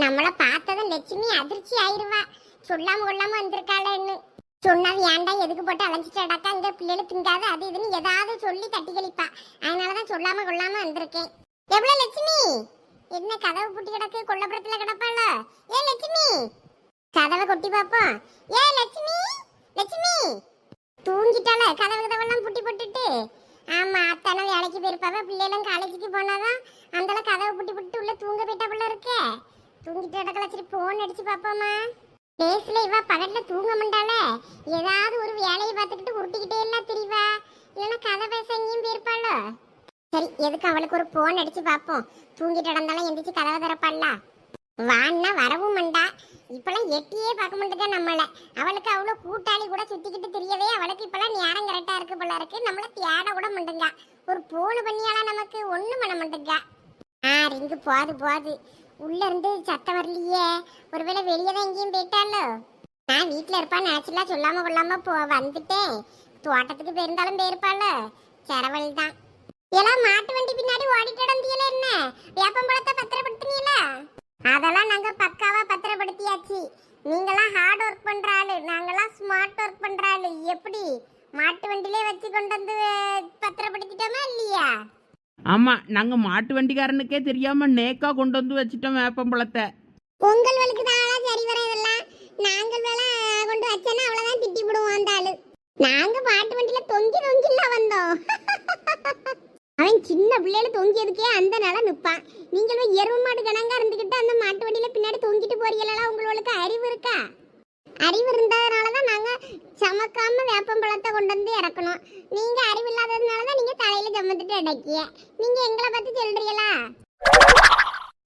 நம்மள பார்த்ததும் லட்சுமி அதிர்ச்சி ஆயிருவா. சொல்லாம கொள்ளாம வந்திருக்காளேன்னு. சொன்னது ஏன்டா எதுக்கு போட்டு அலைஞ்சிட்டாக்கா, இந்த பிள்ளைகள் திங்காது அது இதுன்னு ஏதாவது சொல்லி தட்டி கழிப்பா. அதனாலதான் சொல்லாம கொள்ளாம வந்திருக்கேன். எவ்வளவு லட்சுமி? என்ன கதவு பூட்டி கிடக்கு? கொல்லப்புறத்துல கிடப்பாள? ஏ லட்சுமி, கதவை கொட்டி பாப்போம். ஏ லட்சுமி, லட்சுமி தூங்கிட்டால? கதவெல்லாம் பூட்டி போட்டுட்டு. ஆமா, அத்தான வேலைக்கு போயிருப்பாவ. பிள்ளைகளும் காலேஜுக்கு போனாதான் அந்த கதவை பூட்டி போட்டு உள்ள தூங்க போயிட்டா போல இருக்கே. தூங்கிட்டு இடக்கல. சரி போன் அடிச்சு பாப்போமா. பேசல இவ பகல்ல தூங்க மாட்டாள. ஏதாவது ஒரு வேலையை பார்த்துக்கிட்டு உருட்டிக்கிட்டே எல்லாம் திரிவா. இல்லைன்னா கதை பேச எங்கேயும் போயிருப்பாளோ. சரி, எதுக்கு அவளுக்கு ஒரு போன் அடிச்சு பார்ப்போம். தூங்கிட்டு இடந்தாலும் எந்திரிச்சு கதவை திறப்பாளா? வான்னா வரவும் மாட்டா. இப்பெல்லாம் எட்டியே பார்க்க மாட்டேங்க நம்மள. அவளுக்கு அவ்வளோ கூட்டாளி கூட சுத்திக்கிட்டு தெரியவே அவளுக்கு இப்பெல்லாம் நேரம் கரெக்டா இருக்கு போல இருக்கு. நம்மள தேட கூட மாட்டேங்க. ஒரு போன் பண்ணியாலா நமக்கு ஒண்ணும் பண்ண மாட்டேங்க. ரிங்கு போது உள்ள இருந்து சத்தம் வரலையே. ஒருவேளை வெளியே தான் எங்கேயும் போயிட்டாலோ. நான் வீட்டுல இருப்பான்னு ஆச்சுலா சொல்லாம கொள்ளாம வந்துட்டேன். தோட்டத்துக்கு போயிருந்தாலும் போயிருப்பாள. செரவல் தான். எல்லாம் மாட்டு வண்டி பின்னாடி ஓடிட்டு இடந்தியல. என்ன வேப்பம்பழத்தை பத்திரப்படுத்தினீல? அதெல்லாம் நாங்க பக்காவா பத்திரப்படுத்தியாச்சு. நீங்களாம் ஹார்ட் ஒர்க் பண்ற ஆளு, நாங்கெல்லாம் ஸ்மார்ட் ஒர்க் பண்ற ஆளு. எப்படி மாட்டு வண்டிலே வச்சு கொண்டு வந்து பத்திரப்படுத்திட்டோமா இல்லையா? ஆமா, நாங்க மாட்டு வண்டிக்காரனுக்கே தெரியாம நேக்கா கொண்டு வந்து வச்சிட்டோம் வேப்பம்பழத்தை. உங்களுக்கு தான் சரி வர இதெல்லாம். நாங்கள் வேலை கொண்டு வச்சேன்னா அவ்வளவுதான் திட்டி விடுவோம் அந்த ஆளு. நாங்க மாட்டு வண்டியில தொங்கில வந்தோம். அவன் சின்ன பிள்ளைல தொங்கியதுக்கே அந்த நிலை நிற்பான். நீங்களும் எருவு மாடு கணங்கா இருந்துகிட்டு அந்த மாட்டு வண்டியில பின்னாடி தொங்கிட்டு போறீங்களா? உங்களுக்கு அறிவு இருக்கா? அறிவு இருந்ததுனாலதான் நாங்க சமக்காம வேப்பம்பழத்தை கொண்டு வந்து இறக்கணும். நீங்க அறிவு இல்லாததுனாலதான் நீங்க தலையில சமத்துட்டு அடக்கிய. நீங்க எங்களை பத்தி சொல்றீங்களா?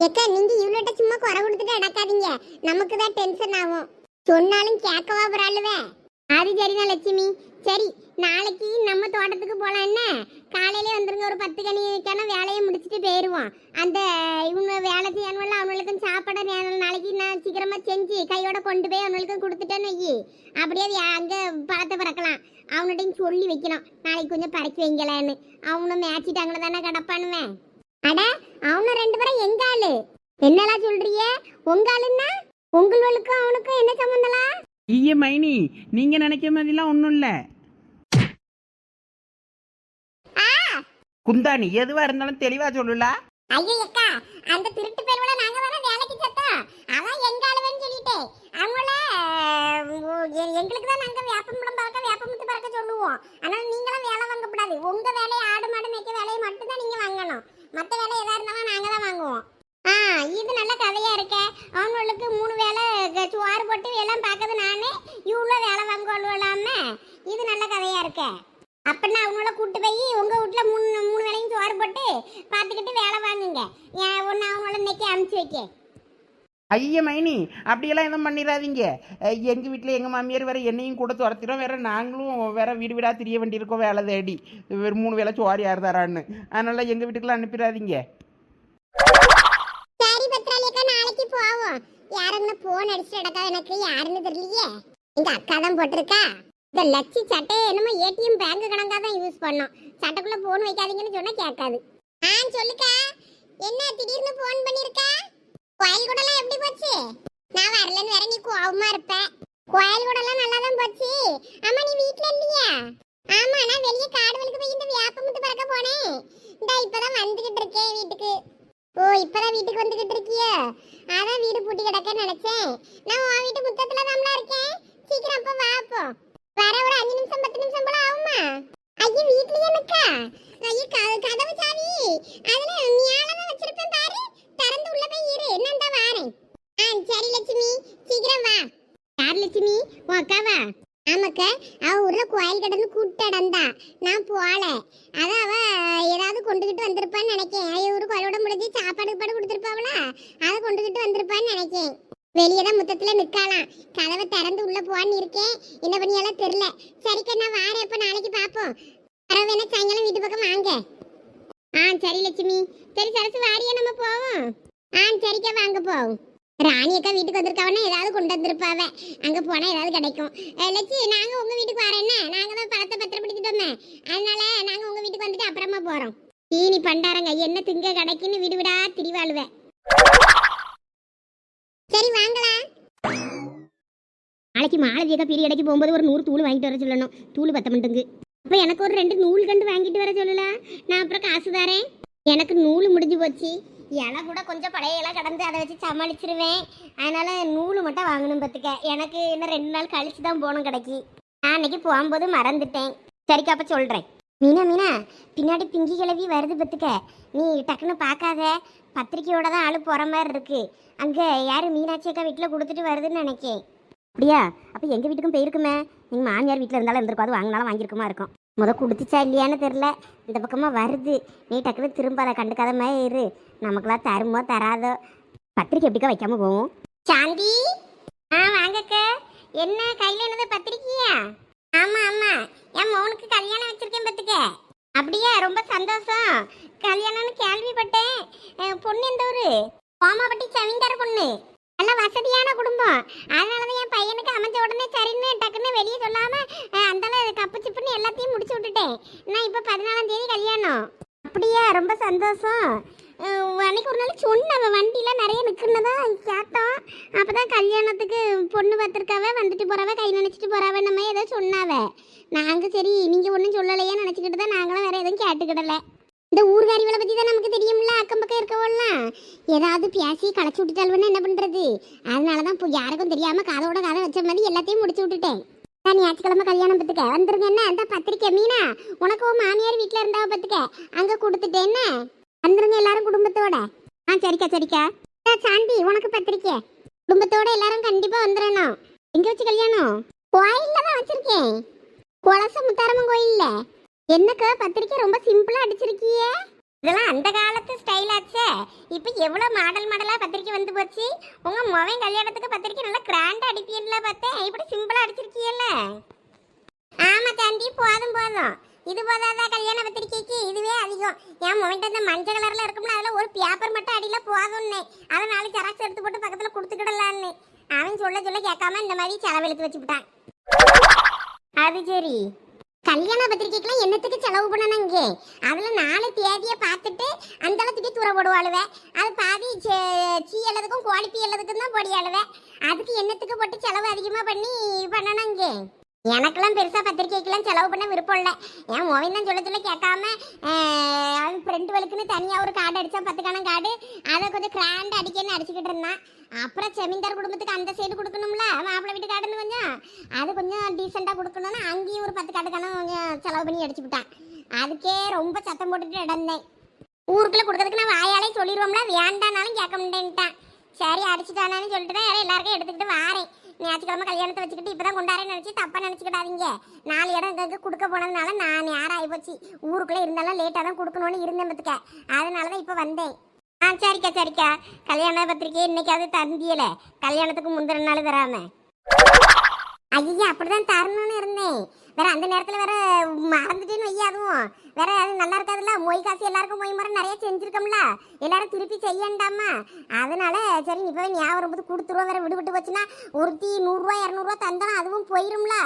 ஏக்கா, நீங்க இவ்வளோட்ட சும்மா குறை கொடுத்துட்டு அடக்காதீங்க. நமக்கு தான் டென்ஷன் ஆகும். சொன்னாலும் கேட்கவா போறாளுவே. அது சரிதான் லட்சுமி. சரி, நாளைக்கு நம்ம தோட்டத்துக்கு போலாம். என்ன காலையிலே வந்துருங்க. ஒரு 10 மணிக்கான வேலையை முடிச்சுட்டு போயிடுவோம். அந்த இவங்க வேலை செய்யணும்ல, அவங்களுக்கும் சாப்பாடு நாளைக்கு நான் சீக்கிரமா செஞ்சு கையோட கொண்டு போய் அவங்களுக்கும் கொடுத்துட்டேன்னு வையி. அப்படியே அங்க பழத்தை பறக்கலாம். அவனுடையும் சொல்லி வைக்கணும், நாளைக்கு கொஞ்சம் பறக்கி வைங்களான்னு. அவனும் மேய்ச்சிட்டாங்களே தானே கிடப்பானுவேன். அட, அவனும் 2 பேரும் எங்க ஆளு. என்னெல்லாம் சொல்றிய? உங்க ஆளுன்னா உங்களுக்கும் அவனுக்கும் என்ன சம்பந்தலா? ஈய மைனி, நீங்க நினைக்கிற மாதிரிலாம் ஒன்றும் இல்லை. குந்தாணி, எதுவா இருந்தாலும் தெளிவா சொல்லல. ஐயோ அக்கா, அந்த திருட்டு பேர்வல நாங்க வர வேலைக்கு சத்தம். அவன் எங்க ஆளுவன்னு சொல்லிட்டேன். அவங்கள எங்களுக்கு தான் நாங்க வேப்பம்பழம் பறக்க வேப்பமுத்து பறக்க சொல்லுவோம். ஆனால் நீங்களும் வேலை வாங்கக்கூடாது. உங்க வேலையை ஆடு மாடு மேய்க்க வேலையை மட்டும் தான் நீங்க வாங்கணும். மற்ற வேலை எதா இருந்தாலும் நாங்க தான் வாங்குவோம். இது நல்ல கதையா இருக்க. அவங்களுக்கு 3 வேலை சோறு போட்டு எல்லாம் பார்க்கறது நானே. இவ்வளோ வேலை வாங்குவாளாம. இது நல்ல கதையா இருக்க. அப்படின்னா அவங்கள கூட்டு போய் உங்க வீட்டுல 3 வேலையும் சோறு போட்டு பார்த்துக்கிட்டு வேலை வாங்குங்க. ஒன்னு அவங்கள இன்னைக்கு அனுப்பிச்சு வைக்க. ஐய மைனி, அப்படியெல்லாம் எதுவும் பண்ணிடாதீங்க. எங்கள் வீட்டில் எங்கள் மாமியார் வேறு என்னையும் கூட துரத்திடும். வேறு நாங்களும் வேறு வீடு வீடாக தெரிய வேண்டியிருக்கோம் வேலை தேடி. ஒரு 3 வேலை சோறு யார் தரான்னு. அதனால் எங்கள் வீட்டுக்குலாம் அனுப்பிடாதீங்க. சரி பத்ராலியக்கா, நாளைக்கு போவோம். யாருன்னு போன் அடிச்சுட்டு அடக்கா எனக்கு யாருன்னு தெரியலையே. எங்க அக்கா தான் போட்டிருக்கா. இந்த லட்சி சட்டையை என்னமோ ஏடிஎம் பேங்க் கணக்கா தான் யூஸ் பண்ணோம். சட்டைக்குள்ள போன் வைக்காதீங்கன்னு சொன்னா கேட்காது. சொல்லுக்கா, என்ன திடீர்னு போன் பண்ணிருக்கா? கோயில் கூடலாம் எப்படி போச்சு? நான் வரலன்னு வேற நீ கோவமா இருப்ப. கோயில் கூடலாம் நல்லா தான் போச்சு. அம்மா, நீ வீட்ல இல்லையா? ஆமா, நான் வெளியே காடுவலுக்கு போய் இந்த வேப்பமுத்து பறக்க போனேன். இந்த இப்பதான் வந்துகிட்டு இருக்கேன் வீட்டுக்கு. இப்பதான் வீட்டுக்கு வந்துகிட்டு இருக்கிய? அதான் வீடு பூட்டி கிடக்கன்னு நினைச்சேன். நான் உன் வீட்டு முத்தத்துல தான் இருக்கேன். சீக்கிரம் அப்ப வாப்போ. வர ஒரு 5 நிமிஷம் 10 நிமிஷம் போல ஆகுமா? ஐயோ, வீட்லயே நிக்கா? ஐயோ, கதவு சாவி அதுல மேலதான் வச்சிருப்பேன் பாரு. திறந்து உள்ள போய் இரு, நான் தான் வாரேன். சரி லட்சுமி, சீக்கிரம் வா. யார் லட்சுமி? உன் அக்காவா? ஆமாக்கா, அவ ஊர்ல கோயில் கடந்து கூட்டு அடந்தா. நான் போல. அதான் அவ ஏதாவது கொண்டுகிட்டு வந்திருப்பான்னு நினைக்கேன். ஒரு கோயிலோட முடிஞ்சு சாப்பாடு கொடுத்துருப்பாவளா, அதை கொண்டுகிட்டு வந்திருப்பான்னு நினைக்கேன். வெளியே தான் முத்தத்துல நிக்கலாம். கதவை திறந்து உள்ள போன்னு இருக்கேன். என்ன பண்ணியாலும் தெரியல. சரிக்கா, நான் வாரேன். எப்ப நாளைக்கு பாப்போம். பரவ வேணா சாயங்காலம் வீட்டு பக்கம் வாங்க. சரி லட்சுமி. சரி சரசு, வாரியா நம்ம போவோம். சரிக்கா, வாங்க போவோம். ராணி அக்கா வீட்டுக்கு வந்திருக்காவன்னா ஏதாவது கொண்டு வந்திருப்பாவ. அங்க போனா ஏதாவது கிடைக்கும். லட்சு, நாங்க உங்க வீட்டுக்கு வரேன்னா, நாங்க தான் பழத்தை பத்திரப்படுத்திட்டோமே. அதனால நாங்க உங்க வீட்டுக்கு வந்துட்டு அப்புறமா போறோம். தீனி பண்டாரங்க என்ன திங்க கிடைக்குன்னு வீடு விடா திரிவாளுவேன். சரி வாங்கலாம். நாளைக்கு மாலதியக்கா பெரிய இடைக்கு போகும்போது ஒரு 100 தூள் வாங்கிட்டு வர சொல்லணும். தூள் பத்த மாட்டேங்குது. அப்போ எனக்கு ஒரு 2 நூல் கண்டு வாங்கிட்டு வர சொல்லலாம். நான் அப்புறம் காசு தரேன். எனக்கு நூல் முடிஞ்சு போச்சு. இலை கூட கொஞ்சம் பழைய இலை கடந்து அதை வச்சு சமாளிச்சிருவேன். அதனால நூல் மட்டும் வாங்கணும் பார்த்துக்க. எனக்கு இன்னும் 2 நாள் கழிச்சு தான் போகணும் கடைக்கு. நான் அன்னைக்கு போகும்போது மறந்துட்டேன். சரிக்கா அப்போ சொல்கிறேன். மீனா பின்னாடி பிங்கி கிளவி வருது பார்த்துக்க. நீ டக்குன்னு பார்க்காத. பத்திரிக்கையோட தான் ஆளு போகிற மாதிரி இருக்கு. அங்கே யார் மீனாட்சி அக்கா வீட்டில் கொடுத்துட்டு வருதுன்னு நினைக்கேன். அப்படியா? அப்போ எங்கள் வீட்டுக்கும் போயிருக்குமே. நீங்கள் மாமியார் வீட்டில் இருந்தாலும் இருந்திருக்கும். அது வாங்கினாலும் வாங்கியிருக்குமா இருக்கும். கொடுத்துச்சா இல்லையான்னு தெரில. இந்த பக்கமாக வருது. நீ டக்குன்னு திரும்ப அதை கண்டுக்காத மாதிரி இரு. நமக்குலாம் தருமோ தராதோ. பத்திரிக்கை எப்படிக்கா வைக்காம போவோம்? சாந்தி வாங்கக்க. என்ன கையில் என்னது பத்திரிக்கையா? ஆமாம் ஆமாம், என் மௌனுக்கு கல்யாணம் வச்சிருக்கேன் பார்த்துக்க. அப்படியா? ரொம்ப சந்தோஷம். கல்யாணம்னு கேள்விப்பட்டேன். பொண்ணு எந்த ஊரு? கோமாப்பட்டி சவிந்தார் பொண்ணு. நல்ல வசதியான குடும்பம். அதனாலதான் என் பையனுக்கு அமைஞ்ச உடனே சரின்னு டக்குன்னு வெளியே சொல்லாம அந்த கப்பு சிப்புன்னு எல்லாத்தையும் முடிச்சு விட்டுட்டேன். நான் இப்ப 14ஆம் தேதி கல்யாணம். அப்படியா? ரொம்ப சந்தோஷம். அன்னைக்கு ஒரு நாள் சொன்ன வண்டியில நிறைய நிற்குன்னதான் கேட்டோம். அப்பதான் கல்யாணத்துக்கு பொண்ணு பார்த்துருக்காவ, வந்துட்டு போறாவ, கை நினைச்சிட்டு போறாவ, நம்ம ஏதோ சொன்னாவ. நாங்க சரி நீங்க ஒன்றும் சொல்லலையே நினைச்சுக்கிட்டு தான் நாங்களும் வேற எதுவும் கேட்டுக்கிடல. இந்த ஊர்காரிகளை பற்றி தான் நமக்கு தெரியும்ல, அக்கம் பக்கம் இருக்கவோல்லாம் ஏதாவது பேசி களைச்சி விட்டுட்டாள்வன்னு என்ன பண்ணுறது? அதனால தான் இப்போ யாருக்கும் தெரியாமல் காதோட காதை வச்ச மாதிரி எல்லாத்தையும் முடிச்சு விட்டுட்டேன். நான் ஞாயிற்றுக்கிழமை கல்யாணம் பத்துக்க வந்துருங்க. என்ன அந்த பத்திரிக்கை மீனா உனக்கு உன் மாமியார் வீட்டில் இருந்தாவ பத்துக்க அங்கே கொடுத்துட்டேன். என்ன வந்துருங்க எல்லாரும் குடும்பத்தோட. சரிக்கா சரிக்கா. சாந்தி உனக்கு பத்திரிக்கை குடும்பத்தோட எல்லாரும் கண்டிப்பாக வந்துடணும். எங்கே வச்சு கல்யாணம்? கோயிலில் தான் வச்சுருக்கேன். குலச முத்தாரம்மன் கோயிலில். என்னக்கா பத்திரிக்கை ரொம்ப சிம்பிளா அடிச்சிருக்கியே? இதெல்லாம் அந்த காலத்து ஸ்டைலாச்சே. இப்போ எவ்வளோ மாடலா பத்திரிக்கை வந்து போச்சு. உங்க மகன் கல்யாணத்துக்கு பத்திரிக்கை நல்லா கிராண்டா அடிப்பீங்களா பார்த்தேன். இப்படி சிம்பிளா அடிச்சிருக்கியல்ல? ஆமா சாந்தி, போதும் போதும். இது போதாதா கல்யாண பத்திரிக்கைக்கு? இதுவே அதிகம். என் மகன்கிட்ட இந்த மஞ்சள் கலர்ல இருக்கும்ல, அதில் ஒரு பேப்பர் மட்டும் அடியில போதும்னே. அதை 4 ஜெராக்ஸ் எடுத்து போட்டு பக்கத்தில் கொடுத்துக்கிடலான்னு அவன் சொல்ல கேட்காம இந்த மாதிரி செலவெழுத்து வச்சுக்கிட்டான். அது சரி. கல்யாண பத்திரிக்கைக்கெல்லாம் என்னத்துக்கு செலவு பண்ணணுங்க? அதில் 4 தேதியை பார்த்துட்டு அந்த அளவுக்கு தூர போடுவாளுவே. அது பாதி சீ எல்லாத்துக்கும் குவாலிட்டி எல்லாத்துக்கும் தான் போடியாளுவே. அதுக்கு என்னத்துக்கு போட்டு செலவு அதிகமாக பண்ணணுங்க? எனக்கெல்லாம் பெருசாக பத்திரிக்கைக்கெல்லாம் செலவு பண்ண விருப்பம் இல்லை. என் மொபைல் தான் சொல்ல கேட்காம ஃப்ரெண்டு வலுக்குன்னு தனியாக ஒரு கார்டு அடித்தா 10 கணம் கார்டு, அதை கொஞ்சம் கிராண்டாக அடிக்கன்னு அடிச்சுக்கிட்டு இருந்தான். அப்புறம் செமிந்தார் குடும்பத்துக்கு அந்த சைடு கொடுக்கணும்ல, மாப்பிள்ளை வீட்டு கார்டுன்னு கொஞ்சம் அது கொஞ்சம் டீசெண்டாக கொடுக்கணும்னு அங்கேயும் ஒரு 10 கார்டு கணம் கொஞ்சம் செலவு பண்ணி அடிச்சு விட்டான். அதுக்கே ரொம்ப சத்தம் போட்டுட்டு இடந்தேன். ஊருக்குள்ளே கொடுக்கறதுக்கு நான் வாயாலே சொல்லிடுவோம்ல, வேண்டானாலும் கேட்க முடியேன்ட்டான். சரி அடிச்சுட்டானான்னு சொல்லிட்டு தான் எல்லாருக்கும் எடுத்துக்கிட்டு வாரேன். ஞாயிற்றுக்கிழமை கல்யாணத்தை வச்சுக்கிட்டு இப்போ தான் கொண்டாரேன்னு நினச்சி தப்பாக நினச்சிக்கிட்டாதீங்க. 4 இடம் இங்கே கொடுக்க போனதுனால நான் நேரம் ஆகிப்போச்சு. ஊருக்குள்ளே இருந்தாலும் லேட்டாக தான் கொடுக்கணும்னு இருந்தேன் பார்த்துக்க. அதனால தான் இப்போ வந்தேன். சரிக்கா. கல்யாண பத்திரிக்கை இன்னைக்காவது தந்தியல, கல்யாணத்துக்கு முந்தின நாள் தராம. ஐயா அப்படிதான் தரணும்னு இருந்தேன். வேற அந்த நேரத்தில் வேற மறந்துட்டேன்னு வையா. அதுவும் வேற அது நல்லா இருக்காதுல்ல. மொய் காசு எல்லாருக்கும் மொய் முறை நிறைய செஞ்சிருக்கோம்ல, எல்லாரும் திருப்பி செய்யண்டாமா. அதனால சரி இப்பவே ஞாபகம் போது கொடுத்துருவோம். வேற விடுபட்டு போச்சுன்னா ஒருத்தி 100 ரூபா 200 ரூபா தந்தோம், அதுவும் போயிரும்ல.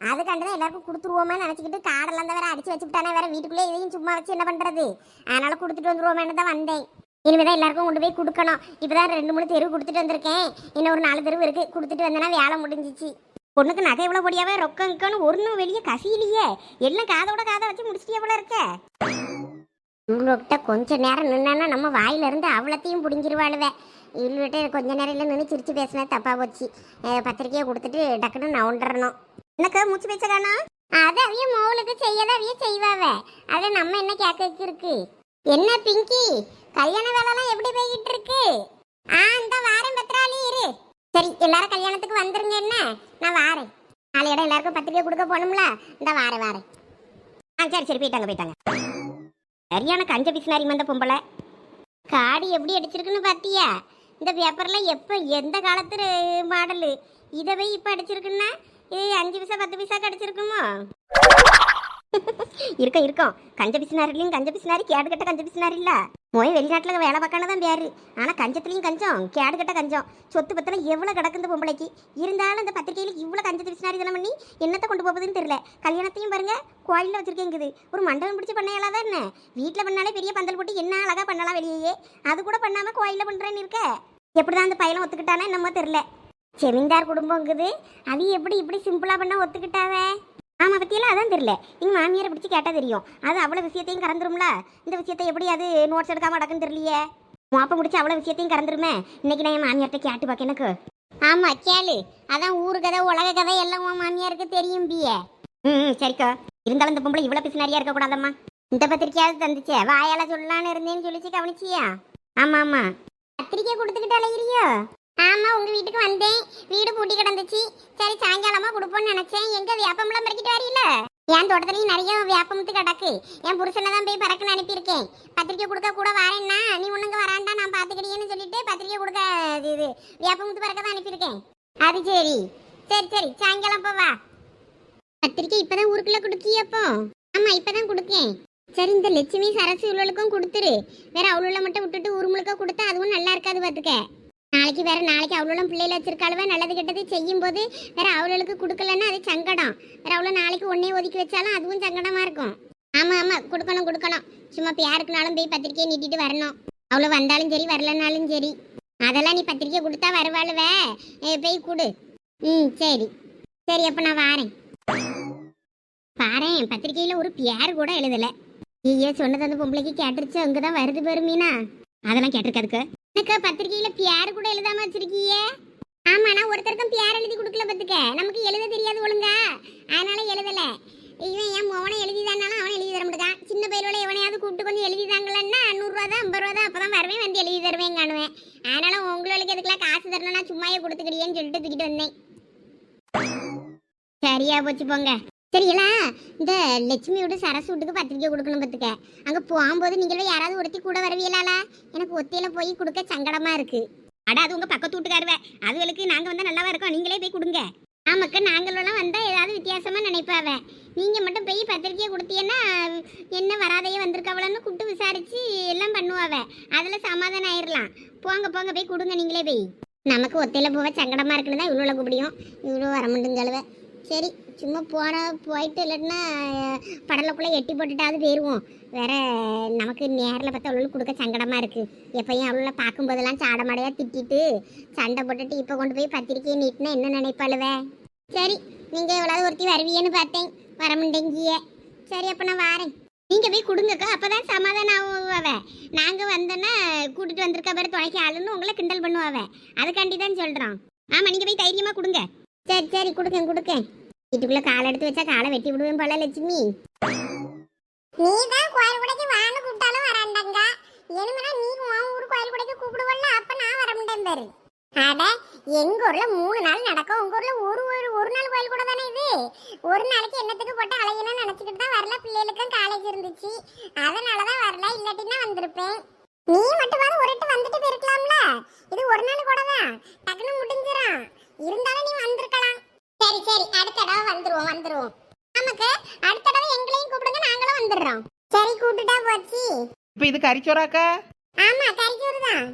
அதுக்காண்டுதான் எல்லாருக்கும் கொடுத்துருவோமே நினச்சிக்கிட்டு காடெல்லாம் தான் வேற அடிச்சு வச்சுக்கிட்டானே. வேற வீட்டுக்குள்ளே எதையும் சும்மா வச்சு என்ன பண்றது? அதனால கொடுத்துட்டு வந்துருவோமேனு தான் வந்தேன். இனிமேதான் எல்லாருக்கும் கொண்டு போய் கொடுக்கணும். இப்போதான் 2-3 தெருவு கொடுத்துட்டு வந்திருக்கேன். இன்னும் ஒரு 4 தெருவு இருக்கு. கொடுத்துட்டு வந்தேன்னா வேலை முடிஞ்சிச்சு. பொண்ணுக்கு நகை எவ்வளோ பொடியாவே ரொக்கன்னு ஒன்றும் வெளியே கசியிலையே. எல்லாம் காதோட காதை வச்சு முடிச்சிட்டு எவ்வளோ இருக்க. உங்கள்கிட்ட கொஞ்ச நேரம் நின்னா நம்ம வாயிலிருந்து அவ்வளோத்தையும் பிடிங்கிருவாளுவே. இல்லைட்டு கொஞ்ச நேரம் இல்லை நின்று சிரிச்சு பேசினா தப்பாக போச்சு. பத்திரிக்கையை கொடுத்துட்டு டக்குன்னு நவுண்டறணும். எனக்கு மூச்சு பேச்ச காணோம். அது அவைய மோளுக்கு செய்யதான் அவைய செய்வாவே. அதை நம்ம என்ன கேட்க இருக்கு? என்ன பிங்கி, கல்யாண வேலைலாம் எப்படி போய்கிட்டு இருக்கு? இந்த வாரம் பத்திராளி இரு. சரி எல்லாரும் கல்யாணத்துக்கு வந்துருங்க. என்ன நான் வாரேன். 4 இடம் எல்லாருக்கும் பத்திரிக்கை கொடுக்க போகணும்ல. இந்த வாரேன். சரி போயிட்டாங்க. சரியான கஞ்ச பிசினாரி வந்த பொம்பளை. காடி எப்படி அடிச்சிருக்குன்னு பார்த்தியா? இந்த பேப்பர்ல எப்போ எந்த காலத்து மாடலு இதை போய் இப்போ அடிச்சிருக்குன்னா இது 5 பைசா 10 பைசாக்கு அடிச்சிருக்குமோ? இருக்கும். கஞ்ச பிசினாரிலையும் கஞ்ச பிசினாரி, கேடு கட்ட கஞ்ச பிசினாரி இல்ல. மொய் வெளிநாட்டில் வேலை பார்க்கணும் தான் பேரு. ஆனால் கஞ்சத்துலையும் கஞ்சம், கேடு கட்ட கஞ்சம். சொத்து பத்தெல்லாம் எவ்வளோ கிடக்குது பொம்பளைக்கு. இருந்தாலும் அந்த பத்திரிகையில் இவ்வளோ கஞ்ச பிசினாரி இதெல்லாம் பண்ணி என்னத்தை கொண்டு போகுதுன்னு தெரியல. கல்யாணத்தையும் பாருங்க கோயிலில் வச்சிருக்கேங்குது. ஒரு மண்டபம் பிடிச்சி பண்ணையாலாம் தான் என்ன? வீட்டில் பண்ணாலே பெரிய பந்தல் போட்டு என்ன அழகாக பண்ணலாம் வெளியே. அது கூட பண்ணாமல் கோயிலில் பண்ணுறேன்னு இருக்க. எப்படிதான் அந்த பையனை ஒத்துக்கிட்டானே என்னமோ தெரியல. செமிந்தார் குடும்பங்குது, அது எப்படி இப்படி சிம்பிளா பண்ண ஒத்துக்கிட்டாவே? ஆமா பத்தியெல்லாம் அதான் தெரியல. நீங்க மாமியாரை பிடிச்சி கேட்டா தெரியும். அது அவ்வளவு விஷயத்தையும் கறந்துரும்ல. இந்த விஷயத்தை எப்படி அது நோட்ஸ் எடுக்காம அடக்குன்னு தெரியலையே. மாப்ப முடிச்சு அவ்வளவு விஷயத்தையும் கறந்துருமே. இன்னைக்கு நான் என் மாமியார்ட்ட கேட்டு பார்க்க எனக்கு. ஆமா கேளு. அதான் ஊரு கதை உலக கதை எல்லாம் உன் மாமியாருக்கு தெரியும் பிய. சரிக்கா. இருந்தாலும் இந்த பொம்பளை இவ்வளவு பிசினாரியா இருக்க கூடாதம்மா. இந்த பத்திரிக்கையாவது தந்துச்சே, வாயால சொல்லலான்னு இருந்தேன்னு சொல்லிச்சு, கவனிச்சியா? ஆமா ஆமா. பத்திரிக்கை கொடுத்துக்கிட்டு அலையிறியோ? ஆமா, உங்க வீட்டுக்கு வந்தேன். வீடு பூட்டி கிடந்துச்சு. சரி சாயங்காலமா கொடுப்போம்னு நினைச்சேன். எங்க வியாபம்லாம் பறக்கிட்டு வரீல? என் தோட்டத்துலயும் நிறைய வியாபமுத்து கிடக்கு. என் புருஷனை தான் போய் பறக்குன்னு அனுப்பியிருக்கேன். பத்திரிக்கை கொடுக்க கூட வரேன்னா நீ ஒண்ணுங்க வராண்டா, நான் பாத்துக்கிட்டேன்னு சொல்லிட்டு பத்திரிக்கை கொடுக்க இது வியாபமுத்து பறக்க தான் அனுப்பியிருக்கேன். அது சரி சரி சரி, சாயங்காலம் போவா. பத்திரிக்கை இப்பதான் ஊருக்குள்ள கொடுக்கியப்போ? ஆமா இப்பதான் கொடுக்கேன். சரி, இந்த லட்சுமி சரசு இவ்வளவுக்கும் கொடுத்துரு. வேற அவ்வளோ மட்டும் விட்டுட்டு ஊர் முழுக்க கொடுத்தா அதுவும் நல்லா இருக்காது பாத்துக்க. நாளைக்கு அவ்வளோ பிள்ளைல வச்சிருக்காளுவ, நல்லது கெட்டது செய்யும் போது வேற அவளுக்கு கொடுக்கலன்னா அது சங்கடம். வேற அவ்வளோ நாளைக்கு ஒன்னே ஒதுக்கி வச்சாலும் அதுவும் சங்கடமா இருக்கும். ஆமா ஆமா, கொடுக்கணும். சும்மா யாருக்குனாலும் போய் பத்திரிக்கையை நீட்டிட்டு வரணும். அவ்வளோ வந்தாலும் சரி வரலனாலும் சரி. அதெல்லாம் நீ பத்திரிக்கை கொடுத்தா வருவாளுவ, போய் கொடு. சரி சரி, அப்ப நான் வாரேன். பாரேன், பத்திரிக்கையில ஒரு பேர் கூட எழுதல. ஐயோ, சொன்னது அந்த பொம்பளைக்கு கேட்டுருச்சு. அங்கதான் வருது பாரு மீனா. அதெல்லாம் கேட்டிருக்காதுக்கு. எனக்கு பத்திரிக்கையில பேர் கூட எழுதாம வச்சிருக்கீங்க. ஆமா, நான் ஒருத்தருக்கும் பேர் எழுதி கொடுக்கல பத்துக்க. நமக்கு எழுத தெரியாது ஒழுங்கா, அதனால எழுதல. இவன் என் மோனை எழுதிதானாலும் அவனை எழுதி தர முடியான். சின்ன பயிரோட எவனையாவது கூப்பிட்டு கொஞ்சம் எழுதிதாங்களன்னா 100 ரூபா தான் 50 ரூபா தான், அப்பதான் வருவேன், வந்து எழுதி தருவேன் காணுவேன். அதனால உங்களுக்கு எதுக்கெல்லாம் காசு தரணும், நான் சும்மாயே கொடுத்துக்கிடியேன்னு சொல்லிட்டு தூக்கிட்டு வந்தேன். சரியா போச்சு போங்க. சரிங்களா, இந்த லட்சுமியோட சரசு வீட்டுக்கு பத்திரிக்கை கொடுக்கணும் பத்துக்க. அங்க போகும்போது நீங்களே யாராவது ஒருத்தி கூட வரவியலாளா? எனக்கு ஒத்தியில போய் கொடுக்க சங்கடமா இருக்கு. அட, அது உங்க பக்கத்து வீட்டுக்காருவே. அதுகளுக்கு நாங்க வந்தா நல்லாவா இருக்கோம், நீங்களே போய் கொடுங்க. ஆமாக்க, நாங்களெல்லாம் வந்தா ஏதாவது வித்தியாசமா நினைப்பாவ. நீங்க மட்டும் போய் பத்திரிக்கையை கொடுத்தீங்கன்னா என்ன வராதையே வந்திருக்காவளன்னு கூப்பிட்டு விசாரிச்சு எல்லாம் பண்ணுவாவ. அதுல சமாதானம் ஆயிரலாம். போங்க போய் கொடுங்க, நீங்களே போய். நமக்கு ஒத்தையில போக சங்கடமா இருக்குன்னு தான் இவ்வளோ கூப்பிடியும். இவ்வளோ வர முடிஞ்சளவ. சரி, சும்மா போயிட்டு இல்லைன்னா படலுக்குள்ளே எட்டி போட்டுட்டாவது போயிடுவோம். வேற நமக்கு நேரில் பார்த்தா அவ்வளோ கொடுக்க சங்கடமாக இருக்குது. எப்பயும் அவ்வளோ பார்க்கும்போதெல்லாம் சாடமாடையாக திட்டிட்டு சண்டை போட்டுட்டு இப்போ கொண்டு போய் பத்திரிக்கையை நீட்டினா என்ன நினைப்பாளுவே? சரி, நீங்கள் எவ்வளவு ஒருத்தி வருவீன்னு பார்த்தேன், வர முடிங்கிய. சரி, அப்போ நான் வாரேன். நீங்கள் போய் கொடுங்கக்கா, அப்போ தான் சமாதானம் ஆகுவாவ. நாங்கள் வந்தோன்னா கூட்டிகிட்டு வந்திருக்க பாரு துணைக்கு ஆளுன்னு உங்களை கிண்டல் பண்ணுவாவ. அதுக்காண்டி தான் சொல்கிறோம். ஆமாம், நீங்கள் போய் தைரியமாக கொடுங்க. சரி கொடுக்கேன். வீட்டுக்குள்ள காலை எடுத்து வச்சா காலை வெட்டி விடுவேன் போல லட்சுமி. நீதான் கோயில் குடைக்கு வான்னு கூப்பிட்டாலும் வராண்டாங்க. என்னமேனா நீ உன் ஊர் கோயில் குடைக்கு கூப்பிடுவல்ல, அப்ப நான் வர முடியும் பாரு. அட, எங்க ஊர்ல 3 நாள் நடக்கும், உங்க ஊர்ல ஒரு நாள் கோயில் கூட தானே இது. ஒரு நாளைக்கு என்னத்துக்கு போட்டு அலையணும்னு நினைச்சுக்கிட்டு தான் வரல. பிள்ளைகளுக்கும் காலேஜ் இருந்துச்சு, அதனாலதான் வரல. இல்லாட்டினா வந்திருப்பேன். நீ மட்டும் ஒரு வந்துட்டு போயிருக்கலாம்ல. இது ஒரு நாள் கூட தான், டக்குன்னு முடிஞ்சிடும். இருந்தாலும் நீ வந்திருக்கலாம். சரி, அடுத்த தடவை வந்துருவோம். நமக்கு அடுத்த தடவை எங்களையும் கூப்பிடுங்க, நாங்களும் வந்துடுறோம். சரி, கூப்பிட்டுட்டா போச்சு. இப்போ இது கறிச்சோறாக்கா? ஆமா, கறிச்சோறு தான்.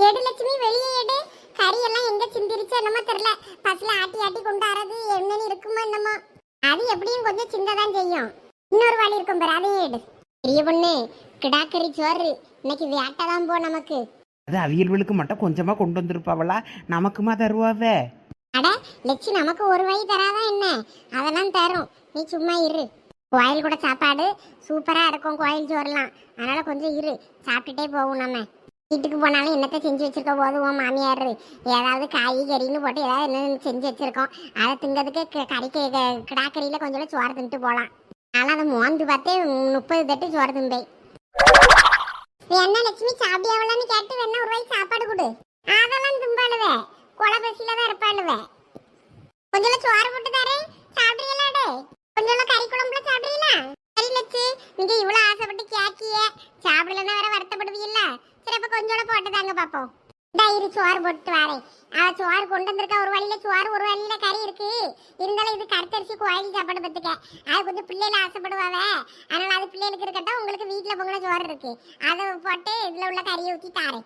எடு லட்சுமி, வெளியே எடு. கறி எல்லாம் எங்க சிந்திருச்சு என்னமோ தெரியல. பஸ்ல ஆட்டி கொண்டு வரது என்னன்னு இருக்குமோ என்னமோ. அது எப்படியும் கொஞ்சம் சிந்ததான் செய்யும். இன்னொரு வழி இருக்கும் பாரு, அதையும் எடு. பெரிய பொண்ணு, கிடாக்கறி சோறு இன்னைக்கு வேட்டதான் போ நமக்கு. அது அவியல்களுக்கு மட்டும் கொஞ்சமா கொண்டு வந்திருப்பாவளா, நமக்குமா தருவாவே? அட லட்சு, நமக்கு ஒரு வழி தராதான் என்ன? அதெல்லாம் தரும், நீ சும்மா இரு. கோயில் கூட சாப்பாடு சூப்பரா இருக்கும், கோயில் சோறுலாம். அதனால கொஞ்சம் இரு, சாப்பிட்டுட்டே போவோம். நம்ம வீட்டுக்கு போனாலும் என்னத்தை செஞ்சு வச்சிருக்க போதுவோம். மாமியார் ஏதாவது காய் கறின்னு போட்டு ஏதாவது என்ன செஞ்சு வச்சிருக்கோம், அதை திங்கிறதுக்கு கறிக்கு கிடாக்கறியில கொஞ்சம் சோறு தின்ட்டு போகலாம். ஆனால் அதை மோந்து பார்த்தே 30 தட்டு சோறு திம்பேன். என்ன லட்சுமி, சாப்பிடியாவலான்னு கேட்டு வேணா ஒரு வழி சாப்பாடு கொடு. அதெல்லாம் திம்பாளுவே, கொலை பசியில தான் இருப்பாளுவே. கொஞ்சம் சோறு போட்டு தரேன், சாப்பிடுறீங்களாடே? கொஞ்சம் கறி குழம்புல சாப்பிடுறீங்களா? சரி லட்சு, நீங்க இவ்வளவு ஆசைப்பட்டு கேக்கிய, சாப்பிடலன்னா வேற வருத்தப்படுவீங்கல்ல. சரி, அப்ப கொஞ்சம் போட்டு தாங்க பாப்போம். இரு, சோறு போட்டு வரேன். சோறு கொண்டு வந்திருக்க. ஒரு வழியில சோறு, ஒரு வழியில கறி இருக்கு. இருந்தாலும் இது கருத்தரிசி கோயில் சாப்பாடு பத்துக்க. அது கொஞ்சம் பிள்ளைல ஆசைப்படுவாவ, அதனால அது பிள்ளைகளுக்கு இருக்கட்டும். உங்களுக்கு வீட்டுல பொங்கல சோறு இருக்கு, அதை போட்டு இதுல உள்ள கறியை ஊற்றி தாரேன்.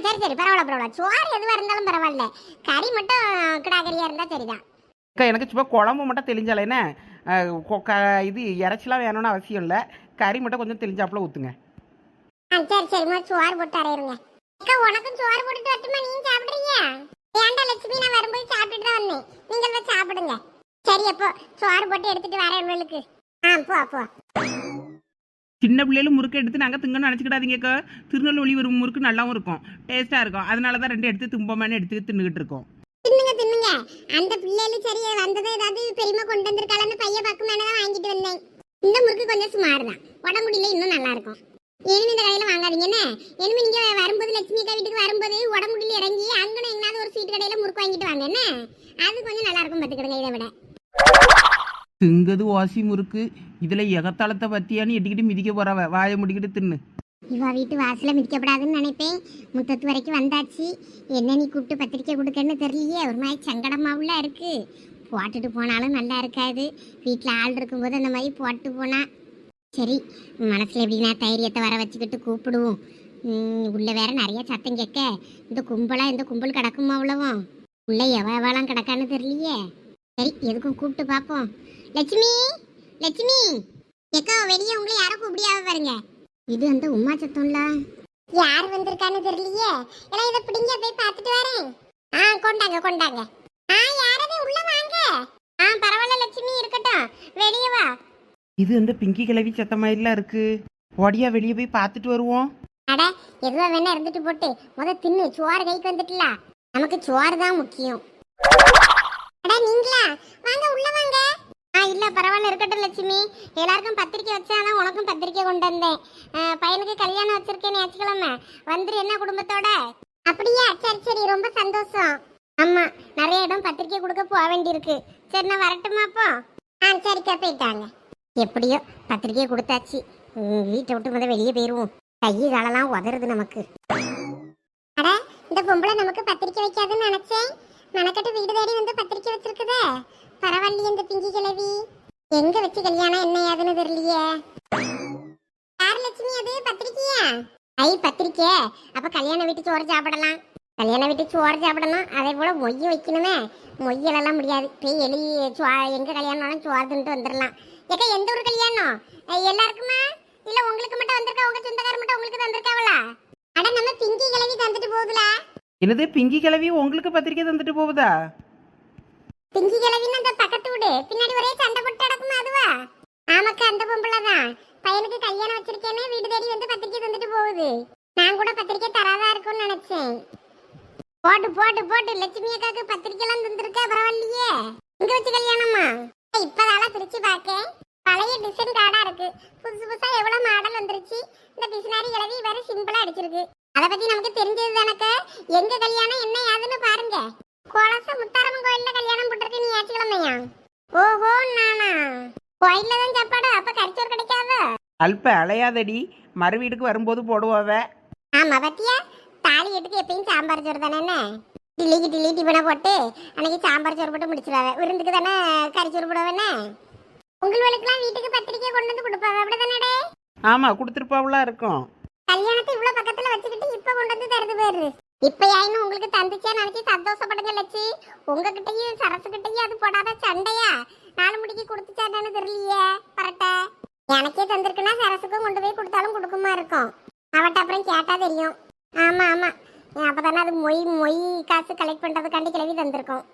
சரி, பரவாயில்ல. சோறு எதுவா இருந்தாலும் பரவாயில்ல, கறி மட்டும் கிடாக்கறியா இருந்தா சரிதான். அக்கா, எனக்கு சும்மா குழம்பு மட்டும் தெளிஞ்சாலேன்னு இது இறைச்சிலாம் வேணும்னு அவசியம் இல்லை. கறி மட்டும் கொஞ்சம் தெளிஞ்சாப்புல ஊற்றுங்க. சரி, சோறு போட்டு அரையிருங்க. அக்கா உனக்கும் சோறு போட்டுட்டு வரட்டுமா? நீ சாப்பிடுறீங்க? வேண்டா லட்சுமி, நான் வரும்போது சாப்பிட்டுட்டு தான் வந்தேன். நீங்கள் போய் சாப்பிடுங்க. சரி, அப்போ சோறு போட்டு எடுத்துட்டு வரேன் உங்களுக்கு. போ போ. சின்ன பிள்ளைகளும் முறுக்கு எடுத்து நாங்கள் திங்கன்னு நினச்சிக்கிடாதீங்கக்கா. திருநெல்வேலி ஒரு முறுக்கு நல்லாவும் இருக்கும், டேஸ்ட்டாக இருக்கும். அதனால தான் 2 எடுத்து தும்போமான்னு எடுத்து தின்னுக்கிட்டு இருக்கோம். தின்னுங்க தின்னுங்க. அந்த பிள்ளைகளும் சரி வந்தது ஏதாவது பெரியமா கொண்டு வந்திருக்காளன்னு பைய பக்கம் மேனதான் வாங்கிட்டு வந்தேன். இந்த முறுக்கு கொஞ்சம் சுமார் தான், உடம்புடியில இன்னும் நல்லா இருக்கும். இனிமே இந்த கடையில வாங்காதீங்கன்னு. இனிமே நீங்க வரும்போது லட்சுமி அக்கா வீட்டுக்கு வரும்போது உடம்புடியில இறங்கி அங்கன எங்கனாவது ஒரு ஸ்வீட் கடையில முறுக்கு வாங்கிட்டு வாங்க என்ன. அது கொஞ்சம் நல்லா இருக்கும் பார்த்துக்கிடுங்க. இதை விட திங்கது வாசி முறுக்கு, இதில் எகத்தாளத்தை பற்றியான்னு எட்டிக்கிட்டு மிதிக்க போகிறவ. வாயை முடிக்கிட்டு தின்னு. இவா வீட்டு வாசல மிதிக்கப்படாதுன்னு நினைப்பேன். முத்தத்து வரைக்கும் வந்தாச்சு. என்ன நீ கூப்பிட்டு பத்திரிக்கை கொடுக்கன்னு தெரியலையே. ஒரு மாதிரி சங்கடமாவுல இருக்கு. போட்டுட்டு போனாலும் நல்லா இருக்காது. வீட்டில் ஆள் இருக்கும்போது அந்த மாதிரி போட்டு போனா சரி. மனசில் எப்படின்னா தைரியத்தை வர வச்சுக்கிட்டு கூப்பிடுவோம். உள்ள வேற நிறைய சத்தம் கேட்க. இந்த கும்பல் கிடக்குமா அவ்வளவும்? உள்ள எவ்வளோலாம் கிடக்கான்னு தெரியலையே. சரி, எதுக்கும் கூப்பிட்டு பார்ப்போம். லட்சுமி, லட்சுமி எக்கா, வெளியே உங்களை யாரும் கூப்பிடியாவ பாருங்க. இது அந்த உமா சத்தம்ல. யார் வந்திருக்கான்னு தெரியலையே. எல்லாம் இதை பிடிங்க, போய் பார்த்துட்டு வரேன். கொண்டாங்க கொண்டாங்க. யாரதே உள்ள வாங்க. பரவாயில்ல லட்சுமி, இருக்கட்டும், வெளியே வா. இது அந்த பிங்கி கிளவி சத்தமாயிலாம் இருக்கு. ஒடியா வெளியே போய் பார்த்துட்டு வருவோம். அட, எதுவா வேணா இருந்துட்டு போட்டு முத தின்னு. சோறு கைக்கு வந்துட்டுல, நமக்கு சோறு தான் முக்கியம். அட நீங்களா, வாங்க உள்ள வாங்க. இல்ல பரவாயில்ல, இருக்கட்டும் லட்சுமி. எல்லாருக்கும் பத்திரிக்கை வச்சாதான் உனக்கும் பத்திரிக்கை கொண்டு வந்தேன். பையனுக்கு கல்யாணம் வச்சிருக்கேன் ஞாயிற்றுக்கிழமை. வந்துரு என்ன குடும்பத்தோட. அப்படியா? சரி சரி, ரொம்ப சந்தோஷம். ஆமா, நிறைய இடம் பத்திரிக்கை கொடுக்க போக வேண்டியிருக்கு. சரி, நான் வரட்டுமா அப்போ? சரிக்கா, போயிட்டாங்க. எப்படியோ பத்திரிக்கையை கொடுத்தாச்சு. வீட்டை விட்டு முதல்ல வெளியே போயிருவோம். கை காலெல்லாம் உதறது நமக்கு. அட, இந்த பொம்பளை நமக்கு பத்திரிக்கை வைக்காதுன்னு நினைச்சேன். மெனக்கட்டு வீடு தேடி வந்து பத்திரிக்கை வச்சிருக்குதே. பரவாயில்லையே இந்த பிங்கி கிழவி. எங்க வச்சு கல்யாணம் என்ன ஏதுன்னு தெரியலையே. யார் லட்சுமி அது? பத்திரிக்கையா? பத்திரிக்கை. அப்ப கல்யாண வீட்டு சோறு சாப்பிடலாம். கல்யாண வீட்டு சோறு சாப்பிடணும். அதே போல மொய்ய வைக்கணுமே. மொய்யெல்லாம் முடியாது. போய் எங்க கல்யாணம் சோறு தின்ட்டு வந்துடலாம். ஏக்கா, எந்த ஒரு கல்யாணம்? எல்லாருக்குமா இல்ல உங்களுக்கு மட்டும் வந்திருக்கா? உங்க சொந்தக்கார மட்டும் உங்களுக்கு தந்திருக்காவளா? அட, நம்ம பிங்கி கிழவி தந்துட்டு போகுதுல. என்னது, பிங்கி கிளவி உங்களுக்கு பத்திரிக்கை தந்துட்டு போகுதா? பிங்கி கிழவின்னு அந்த பக்கத்து வீடு பின்னாடி ஒரே சண்டை போட்டு நடக்குமா, அதுவா? ஆமாக்கா, அந்த பொம்பளை தான். பையனுக்கு கல்யாணம் வச்சிருக்கேன்னு வீடு தேடி வந்து பத்திரிக்கை தந்துட்டு போகுது. நான் கூட பத்திரிக்கை தராதா இருக்கும்னு நினைச்சேன். போட்டு போட்டு போட்டு லட்சுமி அக்காக்கு பத்திரிக்கை எல்லாம் தந்துருக்கா. பரவாயில்லையே. இங்க வச்சு கல்யாணமா? இப்பதால பிரிச்சு பார்க்கேன். பழைய டிசைன் கார்டா இருக்கு. புதுசு புதுசா எவ்வளவு மாடல் வந்துருச்சு. இந்த பிசினாரி கிழவி வேற சிம்பிளா அடிச்சிருக்கு. அதை பத்தி நமக்கு தெரிஞ்சது தானக்க. எங்க கல்யாணம் என்ன ஏதுன்னு பாருங்க. கோலச முத்தாரம்மன் கோயில்ல கல்யாணம் போட்டிருக்கு. நீ ஞாயிற்றுக்கிழமையா? ஓஹோ, நானா? கோயில்ல தான் சாப்பாடு. அப்ப கறிச்சோறு கிடைக்காது. அல்ப அலையாதடி, மறு வீட்டுக்கு வரும்போது போடுவாவ. ஆமா, பத்தியா? தாலி எட்டுக்கு எப்பயும் சாம்பார் சோறு தானே. என்ன டில்லி டிபனை போட்டு அன்னைக்கு சாம்பார் சோறு போட்டு முடிச்சிருவாங்க. விருந்துக்கு தானே கறிச்சோறு போடுவேன்னு. உங்களுக்கெல்லாம் வீட்டுக்கு பத்திரிக்கை கொண்டு வந்து கொடுப்பாங்க, அப்படிதானே? ஆமா, கொடுத்துருப்பாவெல்லாம் இருக்கும். கல்யாணத்தை இவ்வளவு பக்கத்துல வச்சுக்கிட்டு இப்ப கொண்டு வந்து தருது பேரு. இப்ப யாயினும் உங்களுக்கு தந்துச்சா நினைச்சு சந்தோஷப்படுங்க லட்சி. உங்ககிட்டயும் சரசுகிட்டயும் அது போடாத சண்டையா? 4 முடிக்கு கொடுத்துச்சான்னு தெரியலையே. கரெக்டா எனக்கே தந்திருக்குன்னா சரசுக்கும் கொண்டு போய் கொடுத்தாலும் கொடுக்குமா இருக்கும். அவட்ட அப்புறம் கேட்டா தெரியும். ஆமா ஆமா, அப்பதானே அது மொய் காசு கலெக்ட் பண்றதுக்காண்டி கிளவி தந்திருக்கோம்.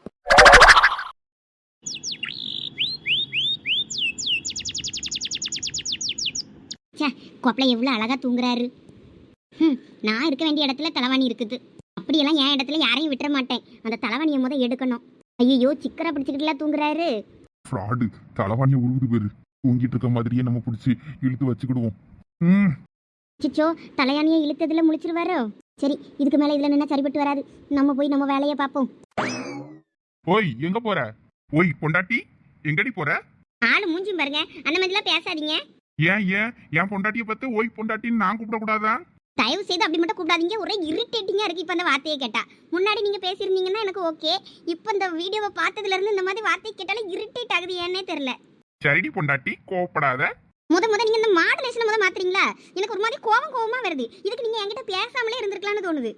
கொப்பளை எவ்வளோ அழகா தூங்குறாரு. நான் இருக்க வேண்டிய இடத்துல தலைவாணி இருக்குது. அப்படியெல்லாம் என் இடத்துல யாரையும் விட்டுற மாட்டேன். அந்த தலைவாணியை முத எடுக்கணும். ஐயோ, சிக்கரை பிடிச்சிக்கிட்டுலாம் தூங்குறாரு. ஃப்ராடு, தலைவாணியை உருவுது பேரு. தூங்கிட்டு இருக்க மாதிரியே நம்ம பிடிச்சி இழுத்து வச்சுக்கிடுவோம். சிச்சோ, தலையாணியை இழுத்ததுல முழிச்சிருவாரோ. சரி, இதுக்கு மேல இதுல நின்னா சரிப்பட்டு வராது. நம்ம போய் நம்ம வேலையை பார்ப்போம். ஓய், எங்க போற? ஓய் பொண்டாட்டி, எங்கடி போற? ஆளு மூஞ்சும் பாருங்க. அந்த மாதிரிலாம் பேசாதீங்க. ஏன் ஏன் என் பொண்டாட்டியை பார்த்து ஓய் பொண்டாட்டின்னு நான் கூப்பிடக்கூடாதா? தயவு செய்து அப்படி மட்டும் கூப்பிடாதீங்க. ஒரே இரிட்டேட்டிங்கா இருக்கு இப்ப அந்த வார்த்தையை கேட்டா. முன்னாடி நீங்க பேசியிருந்தீங்கன்னா எனக்கு ஓகே. இப்ப இந்த வீடியோவை பார்த்ததுல இருந்து இந்த மாதிரி வார்த்தையை கேட்டாலும் இரிட்டேட் ஆகுது. ஏன்னே தெரியல. சரிடி பொண்டாட்டி, கோவப்படாத. முத நீங்க இந்த மாடுலேஷனை மாத்துறீங்களா? எனக்கு ஒரு மாதிரி கோவமா வருது. இதுக்கு நீங்க என்கிட்ட பேசாமலே இருந்திருக்கலாம்னு தோணுது.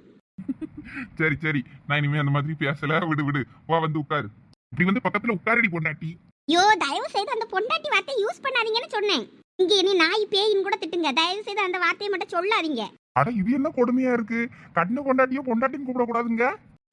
சரி சரி, நான் இனிமே அந்த மாதிரி பேசல. விடு, வா வந்து உட்காரு. இப்படி வந்து பக்கத்துல உட்காரடி பொண்டாட்டி. யோ, தயவு செய்து அந்த பொண்டாட்டி வார்த்தை யூஸ் பண்ணாதீங்கன்னு சொன்னேன். இங்க இனி நாய் பேயின்னு கூட திட்டுங்க. தயவு செய்து அந்த வார்த்தையை மட்டும் சொல்லாதீங்க. அட இது என்ன கொடுமையா இருக்கு? கண்ணு பொண்டாட்டியோ பொண்டாட்டின்னு கூப்பிடக்கூடாதுங்க.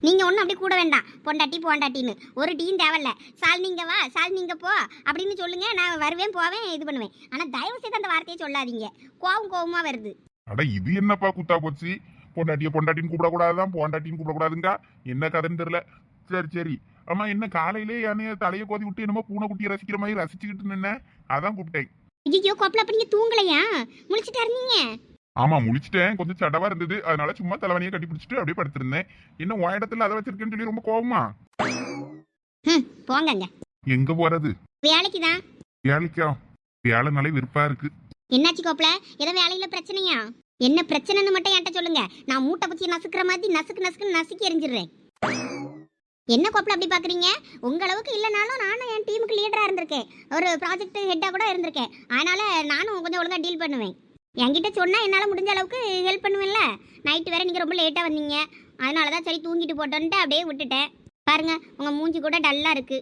நீங்க ஒன்றும் அப்படி கூட வேண்டாம், பொண்டாட்டி போண்டாட்டின்னு ஒரு டீயும் தேவையில்ல. சால் நீங்க வா, சால் நீங்க போ அப்படின்னு சொல்லுங்க, நான் வருவேன் போவேன் இது பண்ணுவேன். ஆனா தயவு செய்து அந்த வார்த்தையை சொல்லாதீங்க, கோவமா வருது. அட இது என்னப்பா குத்தா போச்சு? பொண்டாட்டியோ பொண்டாட்டின்னு கூப்பிடக்கூடாதுதான், பொண்டாட்டின்னு கூப்பிடக்கூடாதுங்க. என்ன கதைன்னு தெரியல. சரி சரி. ஆமா, என்ன காலையிலே என்னைய தலையை கோதி விட்டு என்னமோ பூனைக்குட்டியை ரசிக்கிற மாதிரி ரசிச்சுக்கிட்டு நின்ன, அதான் கூப்பிட்டேன். ஐயோ கோப்பல, அப்ப நீங்க தூங்கலையா? முழிச்சிட்டா இருந்தீங்க? ஆமா முழிச்சிட்டேன், கொஞ்சம் சடவா இருந்தது, அதனால சும்மா தலைவனியை கட்டி பிடிச்சிட்டு அப்படியே படுத்திருந்தேன். என்ன உன் இடத்துல அதை வச்சிருக்கேன்னு சொல்லி ரொம்ப கோவமா? போங்கங்க. எங்க போறது? வேலைக்கு தான். வேலைக்கா? வேலைனாலே விருப்பா இருக்கு. என்னாச்சு கோப்பல, ஏதோ வேலையில பிரச்சனையா? என்ன பிரச்சனைன்னு மட்டும் என்கிட்ட சொல்லுங்க, நான் மூட்டை பச்சி நசுக்கிற மாதிரி நசுக்கு நசுக்குன்னு நசுக்கி எரிஞ்சிடுறேன். என்ன கோப்பல அப்படி பாக்குறீங்க? உங்க அளவுக்கு இல்லைனாலும் நானும் என் டீமுக்கு லீடரா இருந்திருக்கேன், ஒரு ப்ராஜெக்ட் ஹெட்டா கூட இருந்திருக்கேன். அதனால நானும் கொஞ்சம் ஒழுங்கா டீல் பண்ணுவேன். என்கிட்ட சொன்னா என்னால முடிஞ்ச அளவுக்கு ஹெல்ப் பண்ணுவேன்ல. நைட்டு வேற நீங்க ரொம்ப லேட்டா வந்தீங்க, அதனாலதான் சரி தூங்கிட்டு போட்டோன்ட்டு அப்படியே விட்டுட்டேன். பாருங்க உங்க மூஞ்சி கூட டல்லா இருக்கு.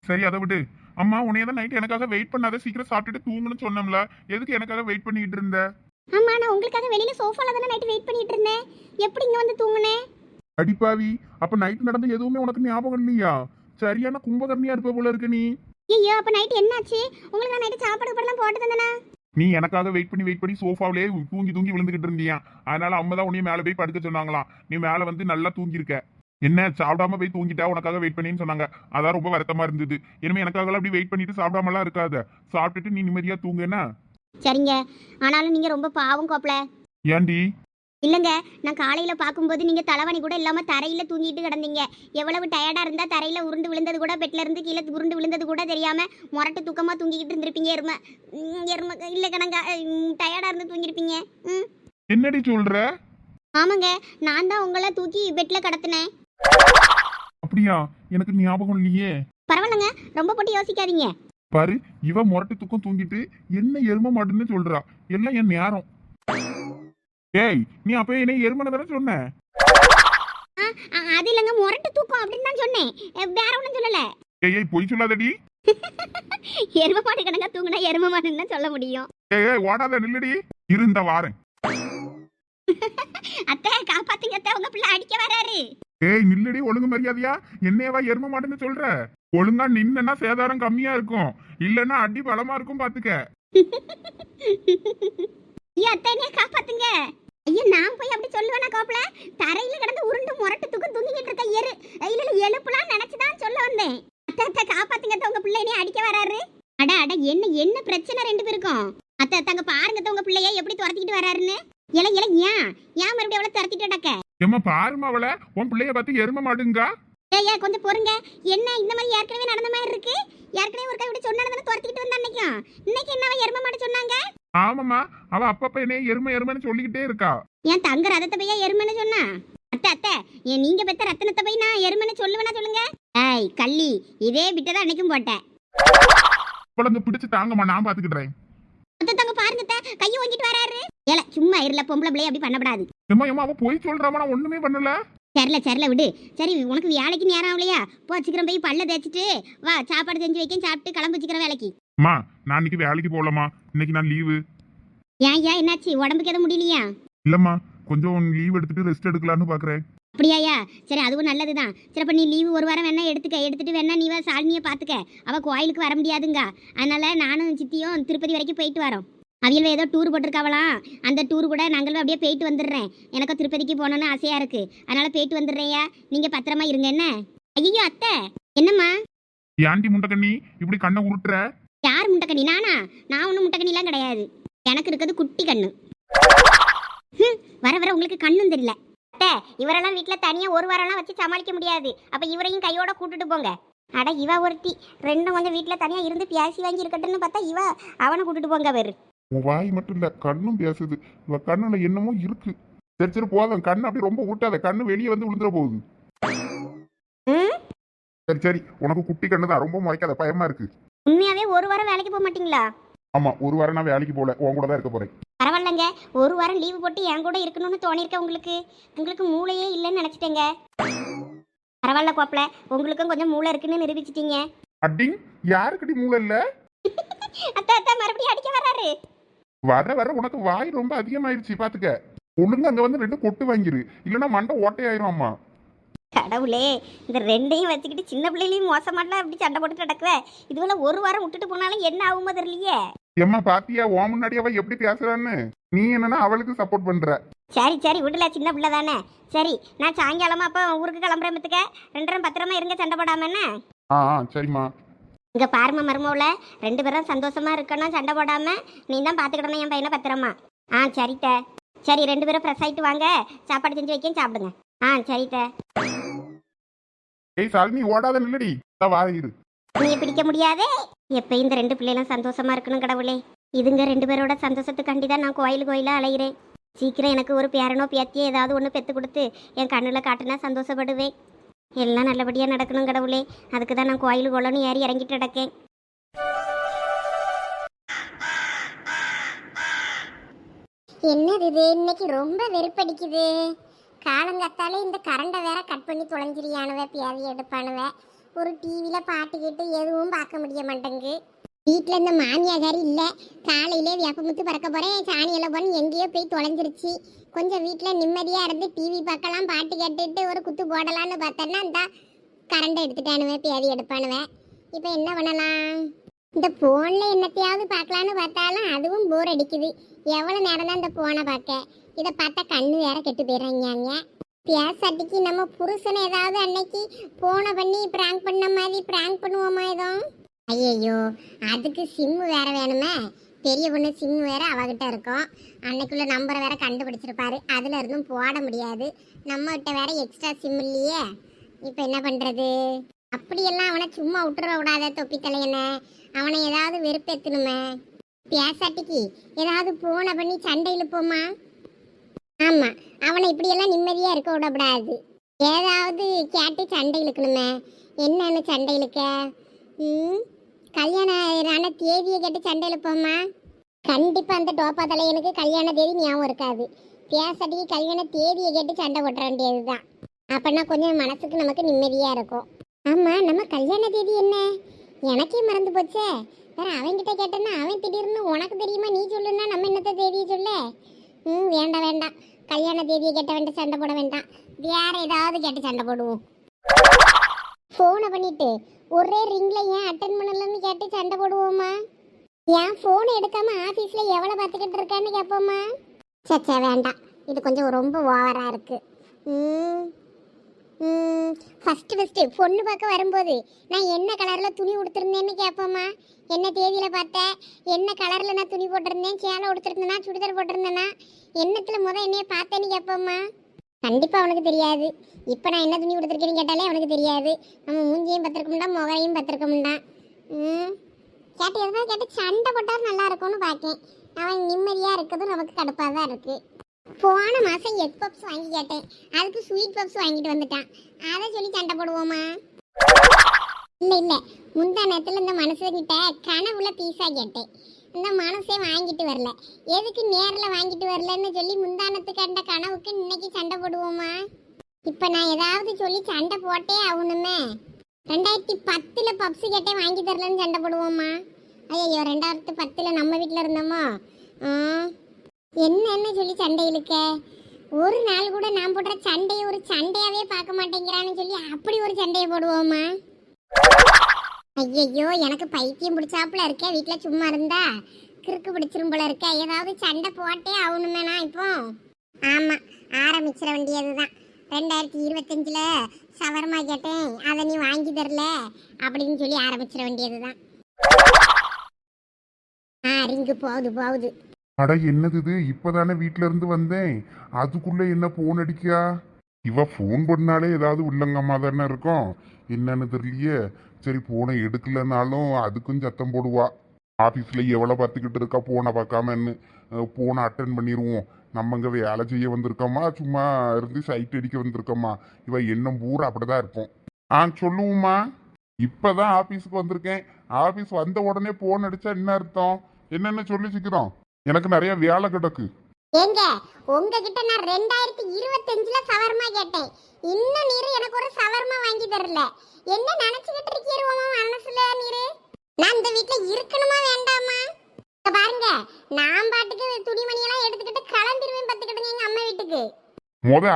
சரி அதை விடு. அம்மா உன்னைய தான் நைட் எனக்காக வெயிட் பண்ணாத, சீக்கிரம் சாப்பிட்டுட்டு தூங்குன்னு சொன்னோம்ல, எதுக்கு எனக்காக வெயிட் பண்ணிட்டு இருந்த? ஆமா, நான் உங்களுக்காக வெளியில சோஃபால தானே நைட் வெயிட் பண்ணிட்டு இருந்தேன். எப்படி இங்க வந்து தூங்குனேன்? அடிப்பாவி, அப்ப நைட் நடந்த எதுவுமே உனக்கு ஞாபகம் இல்லையா? சரியான கும்பகர்ணியா இருப்ப போல இருக்கு நீ. ஐயோ அப்ப நைட் என்னாச்சு? உங்களுக்கு நான் நைட் சாப்பாடு படலாம் போட்டு தந்தனா? நீ எனக்காக வெயிட் பண்ணி சோஃபாவிலே தூங்கி தூங்கி விழுந்துகிட்டு இருந்தியா, அதனால அம்மா தான் உன்னைய மேல போய் படுக்க சொன்னாங்களாம். நீ மேல வந்து நல்லா தூங்கி இருக்க. என்ன சாப்பிடாம போய் தூங்கிட்டா, உனக்காக வெயிட் பண்ணின்னு சொன்னாங்க, அதான் ரொம்ப வருத்தமா இருந்தது. இனிமே எனக்காக அப்படி வெயிட் பண்ணிட்டு சாப்பிடாமலாம் இருக்காத, சாப்பிட்டுட்டு நீ நிம்மதியா தூங்குனா. சரிங்க, ஆனாலும் நீங்க ரொம்ப பாவம் கோப்பல. ஏண்டி? இல்லங்க, நான் காலையில பாக்கும்போது நீங்க தலைவணி கூட இல்லாம தரையில தூங்கிட்டு கிடந்தீங்க. எவ்வளவு டயர்டா இருந்தா தரையில உருண்டு விழுந்தது கூட, பெட்ல இருந்து கீழே உருண்டு விழுந்தது கூட தெரியாம முரட்டு தூக்கமா தூங்கிக்கிட்டு இருந்திருப்பீங்க. எரும இல்ல கணங்க, டயர்டா இருந்து தூங்கிருப்பீங்க. என்னடி சொல்ற? ஆமாங்க, நான் தான் உங்களை தூக்கி பெட்ல கடத்தினேன். அப்படியா? எனக்கு ஞாபகம் இல்லையே. பரவாயில்லங்க, ரொம்ப போட்டு யோசிக்காதீங்க. பாரு, இவ முரட்டு தூக்கம் தூங்கிட்டு என்ன எரும மாட்டுன்னு சொல்றா, எல்லாம் என் நேரம். ஏய், நீ அப்ப என்ன எருமனை தானே சொன்ன? அது இல்லைங்க, முரட்டு தூக்கம் அப்படின்னு தான் சொன்னேன், வேற ஒன்றும் சொல்லல. ஏய் பொய் சொல்லாதடி. எரும மாடு கணக்கா தூங்கினா எரும மாடுன்னு தான் சொல்ல முடியும். ஏய் ஓடாத, நில்லடி. இருந்த வாரேன். அத்தை காப்பாத்துங்க அத்தை, உங்க பிள்ளை அடிக்க வராரு. ஏய் நில்லடி, ஒழுங்கு மரியாதையா. என்னையவா எரும மாட்டுன்னு சொல்ற? ஒழுங்கா நின்னா சேதாரம் கம்மியா இருக்கும், இல்லன்னா அடி பலமா இருக்கும் பாத்துக்க. ஐயா அத்தை, என்ன காப்பாத்துங்க. ஐயா நான் போய் அப்படி சொல்லுவேனா கோப்பல? தரையில கிடந்து உருண்டு முரட்டு தூக்கம் தூங்கிட்டு இருக்க இல்ல எழுப்புலாம் நினைச்சுதான் சொல்ல வந்தேன். அத்தை அத்தை காப்பாத்துங்க அத்தை, உங்க பிள்ளை என்ன அடிக்க வராரு. அட அட, என்ன பிரச்சனை ரெண்டு பேருக்கும்? அத்தை அத்தாங்க பாருங்க அத்தை, உங்க பிள்ளைய எப்படி துரத்திக்கிட்டு வராருன்னு. இல ஏன் மறுபடியும் அவளை துரத்திட்டு அடக்க? ஏம்மா பாருமா, அவளை உன் பிள்ளைய பார்த்து எரும மாடுங்க. ஏய்யா கொஞ்சம் பொறுங்க. என்ன இந்த மாதிரி ஏற்கனவே நடந்த மாதிரி இருக்கு? ஏற்கனவே ஒரு கை இப்படி சொன்னதானே துரத்திக்கிட்டு வந்தா அன்னைக்கும். இன்னைக்கு என்னவா எரும மாடு சொன்னாங்க? ஆமாம்மா, அவ அப்பப்ப என்ன எருமைன்னு சொல்லிக்கிட்டே இருக்கா. ஏன் தங்க ரதத்தை பையா எருமைன்னு சொன்னா? அத்தை அத்தை, ஏன் நீங்க பெத்த ரத்தனத்தை போய் நான் எருமைன்னு சொல்லுவேனா சொல்லுங்க? ஏய் கள்ளி, இதே விட்டதான் அன்னைக்கும் போட்டேன். குழந்தை பிடிச்சு தாங்கம்மா, நான் பாத்துக்கிட்டேன். தங்க பாருங்க அத்தை, கையை வாங்கிட்டு வராரு. ஏல சும்மா இருல, பொம்பளை பிள்ளைய அப்படி பண்ணப்படாது. ஏம்மா அவ போய் சொல்றாமா, நான் ஒண்ணுமே பண்ணல. சரில விடு. சரி உனக்கு வேலைக்கு நேரம் ஆகலையா? போ சீக்கிரம் போய் பல்ல தேய்ச்சிட்டு வா, சாப்பாடு செஞ்சு வைக்க, சாப்பிட்டு கிளம்பு சீக்கிரம் வேலைக்கு. அம்மா நான் இன்னைக்கு வேலைக்கு போகலம்மா, இன்னைக்கு நான் லீவு. ஏன் என்னாச்சு, உடம்புக்கு எதுவும் முடியலையா? இல்லம்மா, கொஞ்சம் லீவ் எடுத்துட்டு ரெஸ்ட் எடுக்கலான்னு பாக்குறேன். அப்படியாயா? சரி அதுவும் நல்லதுதான். சரி அப்ப நீ லீவு ஒரு வாரம் வேணா எடுத்துட்டு வேணா நீ சாலினியை பாத்துக்க. அவ கோயிலுக்கு வர முடியாதுங்க, அதனால நானும் சித்தியும் திருப்பதி வரைக்கும் போயிட்டு வரோம். அவியல் ஏதோ டூர் போட்டிருக்காவலாம், அந்த டூர் கூட நாங்களும் அப்படியே போயிட்டு வந்துடுறேன். எனக்கும் திருப்பதிக்கு போகணுன்னு ஆசையா இருக்கு, அதனால போயிட்டு வந்துடுறேயா. நீங்க பத்திரமா இருங்க என்ன? ஐயோ அத்தை. என்னம்மா? ஏன்டி முண்டக்கண்ணி இப்படி கண்ணை உருட்டுற? யார் முட்டைக்கண்ணி? நானா? நான் ஒன்றும் முட்டைக்கண்ணிலாம் கிடையாது, எனக்கு இருக்கிறது குட்டி கண்ணு. வர வர உங்களுக்கு கண்ணும் தெரியல. அத்தை இவரெல்லாம் வீட்டில் தனியாக ஒரு வாரம்லாம் வச்சு சமாளிக்க முடியாது, அப்போ இவரையும் கையோட கூட்டுட்டு போங்க. அட இவ ஒருத்தி, ரெண்டும் கொஞ்சம் வீட்டில் தனியாக இருந்து பியாசி வாங்கி இருக்கட்டுன்னு பார்த்தா இவ அவனை கூட்டுட்டு போங்க பேரு. உன் வாய் மட்டும் இல்ல, கண்ணும் பேசுது. இவ கண்ணுல என்னமோ இருக்கு. சரி சரி போதும், கண்ணு அப்படி ரொம்ப ஊட்டாத, கண்ணு வெளியே வந்து விழுந்துட போகுது. சரி சரி, உனக்கு குட்டி கண்ணு தான், ரொம்ப முறைக்காத, பயமா இருக்கு. உண்மையாவே ஒரு வாரம் வேலைக்கு போக மாட்டீங்களா? ஆமா, ஒரு வாரம் நான் வேலைக்கு போல, உன் கூட தான் இருக்க போறேன். பரவாயில்லங்க, ஒரு வாரம் லீவு போட்டு என் கூட இருக்கணும்னு தோணிருக்க உங்களுக்கு மூளையே இல்லைன்னு நினைச்சிட்டேங்க. பரவாயில்ல கோப்பல, உங்களுக்கும் கொஞ்சம் மூளை இருக்குன்னு நிரூபிச்சிட்டீங்க. அட்டிங், யாருக்கடி மூளை இல்ல? அத்தை மறுபடியும் அடிக்க வர்றாரு. வர வர உனக்கு வாய் ரொம்ப அதிகமாயிருச்சு பாத்துக்க. ஒழுங்கு அங்க வந்து 2 கொட்டு வாங்கிரு, இல்லைன்னா மண்டை ஓட்டையாயிரும். அம்மா கடவுளே, இந்த ரெண்டையும் வச்சுக்கிட்டு சின்ன பிள்ளைகளையும் மோசமாட்டலாம் இப்படி சண்டை போட்டுட்டு நடக்குவே. இதுவரை ஒரு வாரம் விட்டுட்டு போனாலும் என்ன ஆகுமோ தெரியலையே. ஏம்மா பாத்தியா ஓ முன்னாடி அவ எப்படி பேசுறான்னு? நீ என்னன்னா அவளுக்கு சப்போர்ட் பண்ற. சரி சரி விடல, சின்ன பிள்ளை தானே. சரி நான் சாயங்காலமா அப்போ ஊருக்கு கிளம்புறேன் பத்துக்க. 2 பத்திரமா இருங்க, சண்டை போடாம என்ன. சரிம்மா. இங்க பாருமா மருமவுல, 2 பேரும் சந்தோஷமா இருக்கணும், சண்டை போடாம நீ தான் பாத்துக்கிடணும் என் பையனை பத்திரமா. சரித்த. சரி 2 பேரும் ஃப்ரெஷ் ஆயிட்டு வாங்க, சாப்பாடு செஞ்சு வைக்க சாப்பிடுங்க. சரித்த. ஏய் சாலினி ஓடாத நில்லடி, வாயிரு. நீ பிடிக்க முடியாதே. எப்பயும் இந்த 2 பிள்ளைகளும் சந்தோஷமா இருக்கணும் கடவுளே. இதுங்க 2 பேரோட சந்தோஷத்துக்காண்டி தான் நான் கோயிலா அலைகிறேன். சீக்கிரம் எனக்கு ஒரு பேரனோ பேத்தியோ ஏதாவது ஒன்று பெற்று கொடுத்து என் கண்ணில் காட்டுனா சந்தோஷப்படுவேன். எல்லாம் நல்லபடியாக நடக்கணும் கடவுளே. அதுக்கு தான் நான் கோயிலுன்னு ஏறி இறங்கிட்டு நடக்கேன். என்னது இது இன்னைக்கு ரொம்ப வெறுப்படிக்குது. காலங்கத்தாலே இந்த கரண்டை வேற கட் பண்ணி தொலைஞ்சிரியானுவ, பேதி எடுப்பானுவ. ஒரு டிவியில் பாட்டு கேட்டு எதுவும் பார்க்க முடிய மாட்டேங்கு. வீட்டில் இந்த மாமியாகாரி இல்லை. காலையிலே வேப்பமுத்து பறக்க போகிறேன், சாணியெல்லாம் போன எங்கேயோ போய் தொலைஞ்சிருச்சு. கொஞ்சம் வீட்டில் நிம்மதியாக இருந்து டிவி பார்க்கலாம், பாட்டு கேட்டுட்டு ஒரு குத்து போடலான்னு பார்த்தேன்னா இந்த கரண்டை எடுத்துட்டானுவேன், பேதி எடுப்பானுவேன். இப்போ என்ன பண்ணலாம்? இந்த ஃபோனில் என்னத்தையாவது பார்க்கலான்னு பார்த்தாலும் அதுவும் போர் அடிக்குது. எவ்வளோ நேரம் தான் இந்த ஃபோனை பார்க்க? இதை பார்த்தா கண்ணு வேற கெட்டு போயிடுறாங்க. பேசாட்டிக்கு நம்ம புருஷனை ஏதாவது அன்னைக்கு ஃபோனை பண்ணி ப்ராங்க் பண்ண மாதிரி ப்ராங்க் பண்ணுவோமா எதுவும்? ஐயையோ, அதுக்கு சிம்மு வேற வேணுமே. பெரிய பொண்ணு சிம்மு வேற அவகிட்ட இருக்கும். அன்னைக்குள்ள நம்பரை வேற கண்டுபிடிச்சிருப்பாரு, அதுல இருந்தும் போட முடியாது. நம்ம கிட்ட வேற எக்ஸ்ட்ரா சிம் இல்லையே. இப்போ என்ன பண்றது? அப்படியெல்லாம் அவனை சும்மா விட்டுற விடாத தொப்பி தலையனை. அவனை ஏதாவது வெறுப்பேத்தணுமே. பேசாட்டிக்கு ஏதாவது போனை பண்ணி சண்டை இழுப்போமா? ஆமா, அவனை இப்படியெல்லாம் நிம்மதியா இருக்க விடக்கூடாது. ஏதாவது கேட்டு சண்டை இழுக்கணுமே. என்னன்னு சண்டை இழுக்க? கல்யாண தேதியை கேட்டு சண்டை இழுப்போமா? கண்டிப்பா அந்த டோப்பா தலையனுக்கு கல்யாண தேதி ஞாபகம் இருக்காது. பேசாட்டிக்கு கல்யாண தேதியை கேட்டு சண்டை போட்டுற வேண்டியதுதான். அப்படின்னா கொஞ்சம் மனசுக்கு நமக்கு நிம்மதியா இருக்கும். ஆமா, நம்ம கல்யாண தேதி என்ன? எனக்கே மறந்து போச்சே. வேற அவன்கிட்ட கேட்டேன்னா அவன் திடீர்னு உனக்கு தெரியுமா நீ சொல்லுன்னா நம்ம என்னத்த தேதியை சொல்ல? வேண்டாம் வேண்டாம், கல்யாண தேதியை கேட்ட வேண்டாம், சண்டை போட வேண்டாம். வேற ஏதாவது கேட்டு சண்டை போடுவோம். ஃபோனை பண்ணிட்டு ஒரே ரிங்ல ஏன் அட்டன் பண்ணலன்னு கேட்டு சண்டை போடுவோமா? ஏன் ஃபோனை எடுக்காம ஆஃபீஸ்ல எவ்வளோ பார்த்துக்கிட்டு இருக்கான்னு கேட்போமா? சச்சா வேண்டாம், இது கொஞ்சம் ரொம்ப ஓவரா இருக்கு. ஃபர்ஸ்ட் பொண்ணு பார்க்க வரும்போது நான் என்ன கலர்ல துணி உடுத்திருந்தேன்னு கேட்போமா? என்ன தேதியில பார்த்தேன், என்ன கலர்ல நான் துணி போட்டிருந்தேன், சேலை உடுத்திருந்தேனா சுடிதார் போட்டிருந்தேனா, என்னத்துல என்னைய பார்த்தேன்னு கேட்போமா? கண்டிப்பா அவனுக்கு தெரியாது. இப்போ நான் என்ன துணி கொடுத்துருக்கேன்னு கேட்டாலே அவனுக்கு தெரியாது. நம்ம மூஞ்சியும் பத்திருக்கோம்டா, முகையும் பத்திருக்கோம்டா. கேட்டு எதாவது கேட்டு சண்டை போட்டால் நல்லா இருக்கும்னு பார்க்கேன். அவன் நிம்மதியாக இருக்கிறதும் நமக்கு கடுப்பாக தான் இருக்கு. போன மாதம் எக் பப்ஸ் வாங்கி கேட்டேன், அதுக்கு ஸ்வீட் பப்ஸ் வாங்கிட்டு வந்துட்டான். அதை சொல்லி சண்டை போடுவோமா? இல்லை, முந்தா நேரத்தில் இந்த மனசுகிட்ட கனவுல பீஸா கேட்டேன். இந்த மனசே வாங்கிட்டு வரல. எதுக்கு நேரில் வாங்கிட்டு வரலன்னு சொல்லி முந்தானத்து கண்ட கனவுக்கு இன்னைக்கு சண்டை போடுவோமா? இப்போ நான் ஏதாவது சொல்லி சண்டை போட்டே ஆகணுமே. 2010 பப்ஸு கேட்டேன், வாங்கி தரலன்னு சண்டை போடுவோமா? ஐயோ, 2010 நம்ம வீட்டில் இருந்தோமோ. என்னன்னு சொல்லி சண்டை இழுக்க? ஒரு நாள் கூட நான் போடுற சண்டையை ஒரு சண்டையாவே பார்க்க மாட்டேங்கிறான்னு சொல்லி அப்படி ஒரு சண்டையை போடுவோமா? ஐயையோ, எனக்கு பைத்தியம் பிடிச்சாப்புல இருக்கே. வீட்டில் சும்மா இருந்தா கிறுக்கு பிடிச்சிரும் போல இருக்க. ஏதாவது சண்டை போட்டே ஆகணுமே நான் இப்போ. ஆமாம், ஆரம்பிச்சிட வேண்டியதுதான். 2025 சவர்மா கேட்டேன், அதை நீ வாங்கி தரல அப்படின்னு சொல்லி ஆரம்பிச்சிட வேண்டியதுதான். ரிங்கு போகுது. அட என்னது இது? இப்பதானே வீட்ல இருந்து வந்தேன், அதுக்குள்ள என்ன போன் அடிக்கா? இவ போன் பண்ணாலே ஏதாவது உள்ளங்கம்மா தானே இருக்கும், என்னன்னு தெரியலையே. சரி, போனை எடுக்கலனாலும் அதுக்கும் சத்தம் போடுவா. ஆபீஸ்ல எவ்வளவு பார்த்துக்கிட்டு இருக்கா போனை பார்க்காமன்னு. போனை அட்டன் பண்ணிடுவோம். நம்ம இங்க வேலை செய்ய வந்திருக்கோமா, சும்மா இருந்து சைட் அடிக்க வந்திருக்கோமா? இவ எண்ணம் பூரா அப்படிதான் இருப்போம். சொல்லுவோமா? இப்பதான் ஆபீஸுக்கு வந்திருக்கேன். ஆபீஸ் வந்த உடனே போன் அடிச்சா என்ன அர்த்தம்? என்னன்னு சொல்லி சிக்கிறோம். எனக்கு நிறைய வேலை கிடக்கு. ஏங்க, உங்ககிட்ட நான் 2025 சவர்மா கேட்டேன். இன்னும் நீரு எனக்கு ஒரு சவர்மா வாங்கி தரல. என்ன நினைச்சுக்கிட்டு இருக்கீருவோமா மனசுல நீரு? நான் இந்த வீட்ல இருக்கணுமா வேண்டாமா? பாருங்க, நான் பாட்டுக்கு துணிமணியெல்லாம் எடுத்துக்கிட்டு கிளம்பிடுவேன் பார்த்துக்கிடுங்க எங்க அம்மா வீட்டுக்கு.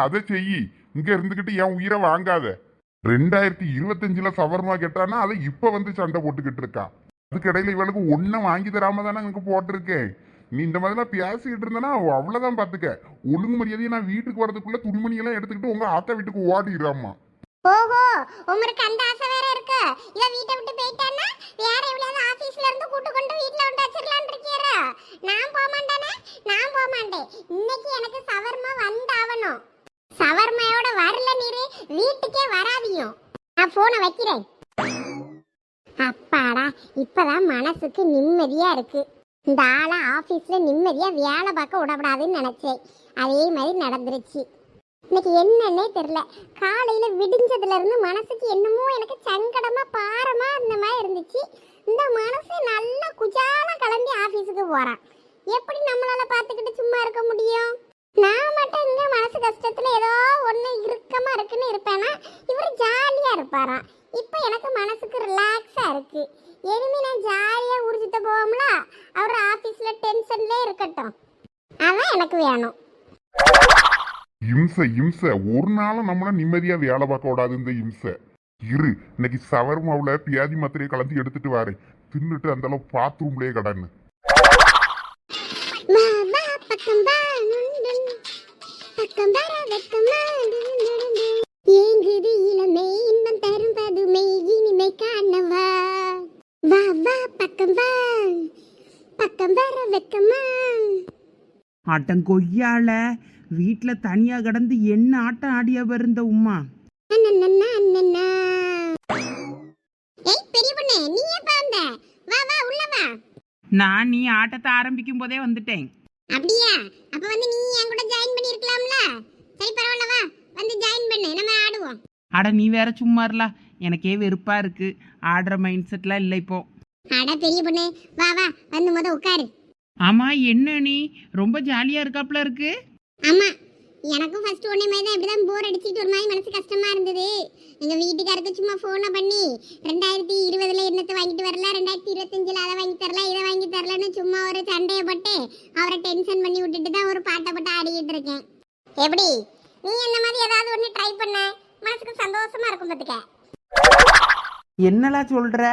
அதை செய்யி. இங்க இருந்துகிட்டு என் உயிரை வாங்காத. 2025ல சவர்மா கேட்டானா அதை இப்ப வந்து சண்டை போட்டுக்கிட்டு இருக்கா. அதுக்கிடையில இவளுக்கு ஒன்னும் வாங்கி தராம தானே எனக்கு போட்டிருக்கேன். நீ இந்த மாதிரிலாம் பேசிக்கிட்டு இருந்தனா அவ்வளவுதான் பாத்துக்க. ஒழுங்கு மரியாதையை நான் வீட்டுக்கு வரதுக்குள்ள துணிமணி எல்லாம் எடுத்துக்கிட்டு உங்க ஆத்தா வீட்டுக்கு ஓடிடுறாமா. ஓஹோ, உங்களுக்கு அந்த ஆசை வேற இருக்கு. இவ வீட்டை விட்டு போயிட்டான்னா வேற எவ்வளவு ஆபீஸ்ல இருந்து கூட்டு கொண்டு வீட்ல வந்து வச்சிரலாம்னு இருக்கீரா? நான் போக மாட்டேனே, நான் போக மாட்டேன். இன்னைக்கு எனக்கு சவர்மா வந்தாவணும். சவர்மையோட வரல நீரு வீட்டுக்கே வராதியும். நான் போனை வைக்கிறேன். அப்பாடா, இப்பதான் மனசுக்கு நிம்மதியா இருக்கு. இந்த ஆளை ஆபீஸ்ல நிம்மதியா வேலை பார்க்க விடப்படாதுன்னு நினைச்சேன். அதே மாதிரி நடந்துருச்சு. இன்னைக்கு என்னன்னே தெரியல. காலையில விடிஞ்சதுல இருந்து மனசுக்கு என்னமோ எனக்கு சங்கடமா பாரமா இந்த மாதிரி இருந்துச்சு. இந்த மனசு நல்லா குஜாலா கிளம்பி ஆபீஸுக்கு போறான். எப்படி நம்மளால பாத்துக்கிட்டு சும்மா இருக்க முடியும்? நான் மட்டும் இங்க மனசு கஷ்டத்துல ஏதோ ஒண்ணு இறுக்கமா இருக்குன்னு இருப்பேனா, இவர் ஜாலியா இருப்பாராம். இப்ப எனக்கு மனசுக்கு ரிலாக்ஸா இருக்கு. இனிமே நான் ஜாலியா ஊர்ஜித்த போவோம்ல, அவர் ஆபீஸ்ல டென்ஷன்ல இருக்கட்டும். அதான் எனக்கு வேணும். இம்சை ஒரு நாளும் நம்மள நிம்மதியா வேலை பார்க்க கூடாது. இந்த இம்சை இரு. இன்னைக்கு சவர்மாவுல பியாதி மாத்திரையை கலந்து எடுத்துட்டு வாரு. தின்னுட்டு அந்த அளவு பாத்ரூம்லயே கடன்னு. ஏங்குது இளமை இன்பம் தரும் பதுமை இனிமை காணவா. வா வா பக்கம் வா, பக்கம் வர வெக்கமா. ஆட்டங்கொய்யால வீட்டில் தனியாக கிடந்து என்ன ஆட்டம் ஆடியா வருந்த உமா. ஏய் பெரிய பொண்ணே, நீ எப்ப வந்த? வா வா உள்ள வா. நான் நீ ஆட்டத்தை ஆரம்பிக்கும் போதே வந்துட்டேன். அப்படியா? அப்ப வந்து நீ என் கூட ஜாயின் பண்ணி இருக்கலாம்ல. சரி பரவாயில்ல, வா வந்து ஜாயின் பண்ணு, நம்ம ஆடுவோம். அட நீ வேற சும்மா இருல, எனக்கே வெறுப்பா இருக்கு. ஆடுற மைண்ட் செட்லாம் இல்லை இப்போ. அட பெரிய பொண்ணு, வா வா வந்து முத உட்காரு. ஆமா, என்ன நீ ரொம்ப ஜாலியா இருக்காப்ல இருக்கு. ஆமா, எனக்கும் ஃபர்ஸ்ட் ஒன்னே மாதிரி தான் இப்படிதான் போர் அடிச்சிட்டு ஒரு மாதிரி மனசு கஷ்டமா இருந்தது. எங்க வீட்டுக்காருக்கு சும்மா போனை பண்ணி 2020ல என்னத்தை வாங்கிட்டு வரல, 2025ல அதை வாங்கி தரல, இதை வாங்கி தரலன்னு சும்மா ஒரு சண்டையை போட்டு அவரை டென்ஷன் பண்ணி விட்டுட்டு தான் ஒரு பாட்டை போட்டு ஆடிக்கிட்டு இருக்கேன். எப்படி நீ என்ன மாதிரி ஏதாவது ஒண்ணு ட்ரை பண்ண, மனசுக்கு சந்தோஷமா இருக்கும் பாத்துக்க. என்னலா சொல்ற?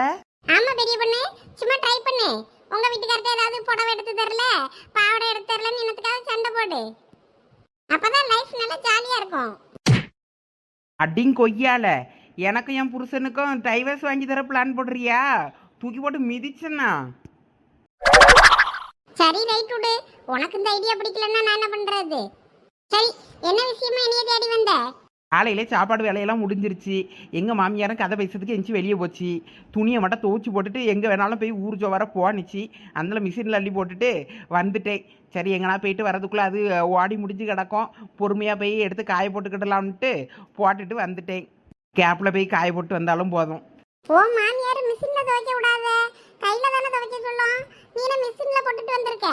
ஆமா பெரிய பொண்ணு, சும்மா ட்ரை பண்ணு. உங்க வீட்டுக்காரர்ட்ட ஏதாவது புடவை எடுத்து தரல, பாவாடை எடுத்து தரலன்னு என்னத்துக்காக சண்டை போடு. அப்பதான் லைஃப் நல்லா ஜாலியா இருக்கும். அடிங் கொய்யால எனக்கும் என் புருஷனுக்கும் டைவர்ஸ் வாங்கி தர பிளான் போடுறியா? தூக்கி போட்டு மிதிச்சனா? சரி ரைட் விடு, உனக்கு இந்த ஐடியா பிடிக்கலன்னா நான் என்ன பண்றது? சரி, என்ன விஷயமா என்னைய தேடி வந்த? காலையிலே சாப்பாடு வேலையெல்லாம் முடிஞ்சிருச்சு. எங்கள் மாமியாரும் கதை பேசுறதுக்கு எஞ்சி வெளியே போச்சு. துணியை மட்டும் துவச்சி போட்டுட்டு எங்கே வேணாலும் போய் ஊர் ஜோவர போனிச்சு. அதில் மிஷினில் அள்ளி போட்டுட்டு வந்துட்டேன். சரி, எங்கன்னா போயிட்டு வரதுக்குள்ளே அது ஓடி முடிஞ்சு கிடக்கும், பொறுமையாக போய் எடுத்து காய போட்டுக்கிடலாம்ட்டு போட்டுட்டு வந்துட்டேன். கேப்பில் போய் காய போட்டு வந்தாலும் போதும். ஓ மாமியார் மிஷின்ல துவைக்க விடாத, கையில தானே துவைக்க சொல்லும். நீ என்ன மிஷின்ல போட்டுட்டு வந்திருக்க?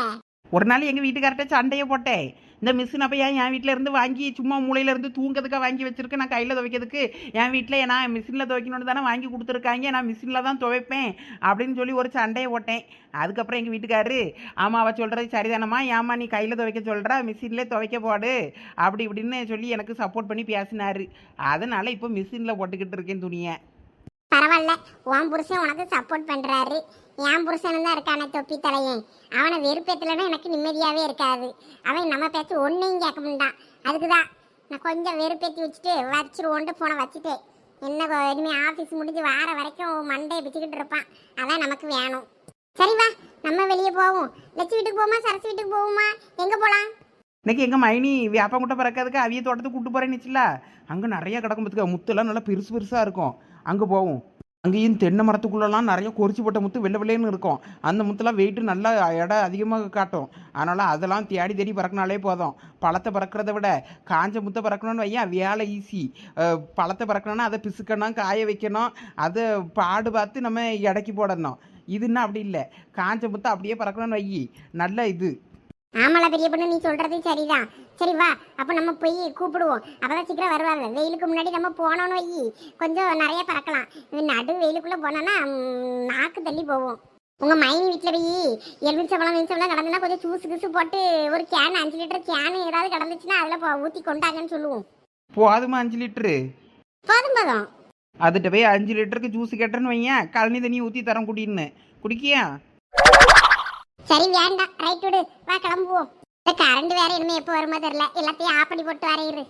ஒரு நாள் எங்கள் வீட்டுக்கார்ட்ட சண்டையை போட்டேன். இந்த மிஷின் அப்போ என் வீட்டில் இருந்து வாங்கி சும்மா மூளையிலேருந்து தூங்கிறதுக்காக வாங்கி வச்சுருக்கேன். நான் கையில் துவைக்கிறதுக்கு என் வீட்டில் நான் மிஷினில் துவைக்கணுன்னு தானே வாங்கி கொடுத்துருக்காங்க, நான் மிஷினில் தான் துவைப்பேன் அப்படின்னு சொல்லி ஒரு சண்டையை போட்டேன். அதுக்கப்புறம் எங்கள் வீட்டுக்காரரு, ஆமாம் அவள் சொல்கிறது சரிதானம்மா, ஏம்மா நீ கையில் துவைக்க சொல்கிற, மிஷின்லேயே துவைக்க போடு அப்படி இப்படின்னு சொல்லி எனக்கு சப்போர்ட் பண்ணி பேசினார். அதனால் இப்போ மிஷினில் போட்டுக்கிட்டு இருக்கேன் துணியை. பரவாயில்ல, உன் புருஷன் உனக்கு சப்போர்ட் பண்றாரு. என் புருஷன் தான் இருக்கானே தொப்பி தலையன், அவனை வெறுப்பேத்தலன்னா எனக்கு நிம்மதியாவே இருக்காது. அவன் நம்ம பேச்சு ஒன்னையும் கேட்க மாட்டான். அதுக்குதான் நான் கொஞ்சம் வெறுப்பேற்றி வச்சிருவோன்ட்டு போனை வச்சுட்டேன். என்ன இனிமே ஆஃபீஸ் முடிஞ்சு வார வரைக்கும் மண்டையை பிச்சுக்கிட்டு இருப்பான். அதான் நமக்கு வேணும். சரி வா, நம்ம வெளியே போவோம். லட்சு வீட்டுக்கு போவோமா, சரசு வீட்டுக்கு போவோமா, எங்க போலாம்? இன்னைக்கு எங்கள் மைனி வேப்பங்குட்டை பறக்கிறதுக்கு அவிய தோட்டத்துக்கு கூப்பிட்டு போகிறேன்னுச்சுல, அங்கே நிறைய கிடக்கும் பார்த்துக்க, முத்துலாம் நல்லா பெருசு பெருசாக இருக்கும். அங்கே போவோம். அங்கேயும் தென்னை மரத்துக்குள்ளெல்லாம் நிறைய கொறிச்சி போட்ட முத்து வெள்ளை வெள்ளைன்னு இருக்கும். அந்த முத்துலாம் வெயிட்டு நல்லா எடை அதிகமாக காட்டும். அதனால் அதெல்லாம் தேடி தேடி பறக்கினாலே போதும். பழத்தை பறக்கிறத விட காஞ்ச முத்தை பறக்கணும்னு வையன் வேலை ஈஸி. பழத்தை பறக்கணும்னா அதை பிசுக்கணும், காய வைக்கணும், அதை பாடு பார்த்து நம்ம இடைக்கி போடணும். இதுன்னா அப்படி இல்லை, காஞ்ச முத்தை அப்படியே பறக்கணும்னு வையி நல்ல இது. ஆமால பெரிய பொண்ணு, நீ சொல்றது சரிதான். சரி வா, அப்ப நம்ம போய் கூப்பிடுவோம். அப்பதான் சீக்கிரம் வருவாங்க. வெயிலுக்கு முன்னாடி நம்ம போனோம்னு வை, கொஞ்சம் நிறைய பறக்கலாம். நடு வெயிலுக்குள்ள போனோம்னா நாக்கு தள்ளி போவோம். உங்க மைனி வீட்டுல போய் எலுமிச்சம்பழம் கடந்துனா கொஞ்சம் ஜூஸ் கிசு போட்டு ஒரு கேன் 5 லிட்டர் கேன் ஏதாவது கடந்துச்சுன்னா அதுல ஊத்தி கொண்டாங்கன்னு சொல்லுவோம். போதுமா 5 லிட்டரு? போதும் போதும். அதுகிட்ட போய் 5 லிட்டருக்கு ஜூஸ் கேட்டேன்னு வையன், கழனி தண்ணி ஊற்றி தரம் குடின்னு குடிக்கியா? சரி வேண்டாம், ரைட் விடு, வா கிளம்புவோம். இந்த கரண்ட் வேற இனிமே எப்போ வருமோ தெரியல, எல்லாத்தையும் ஆஃப் பண்ணி போட்டு வரையிரு.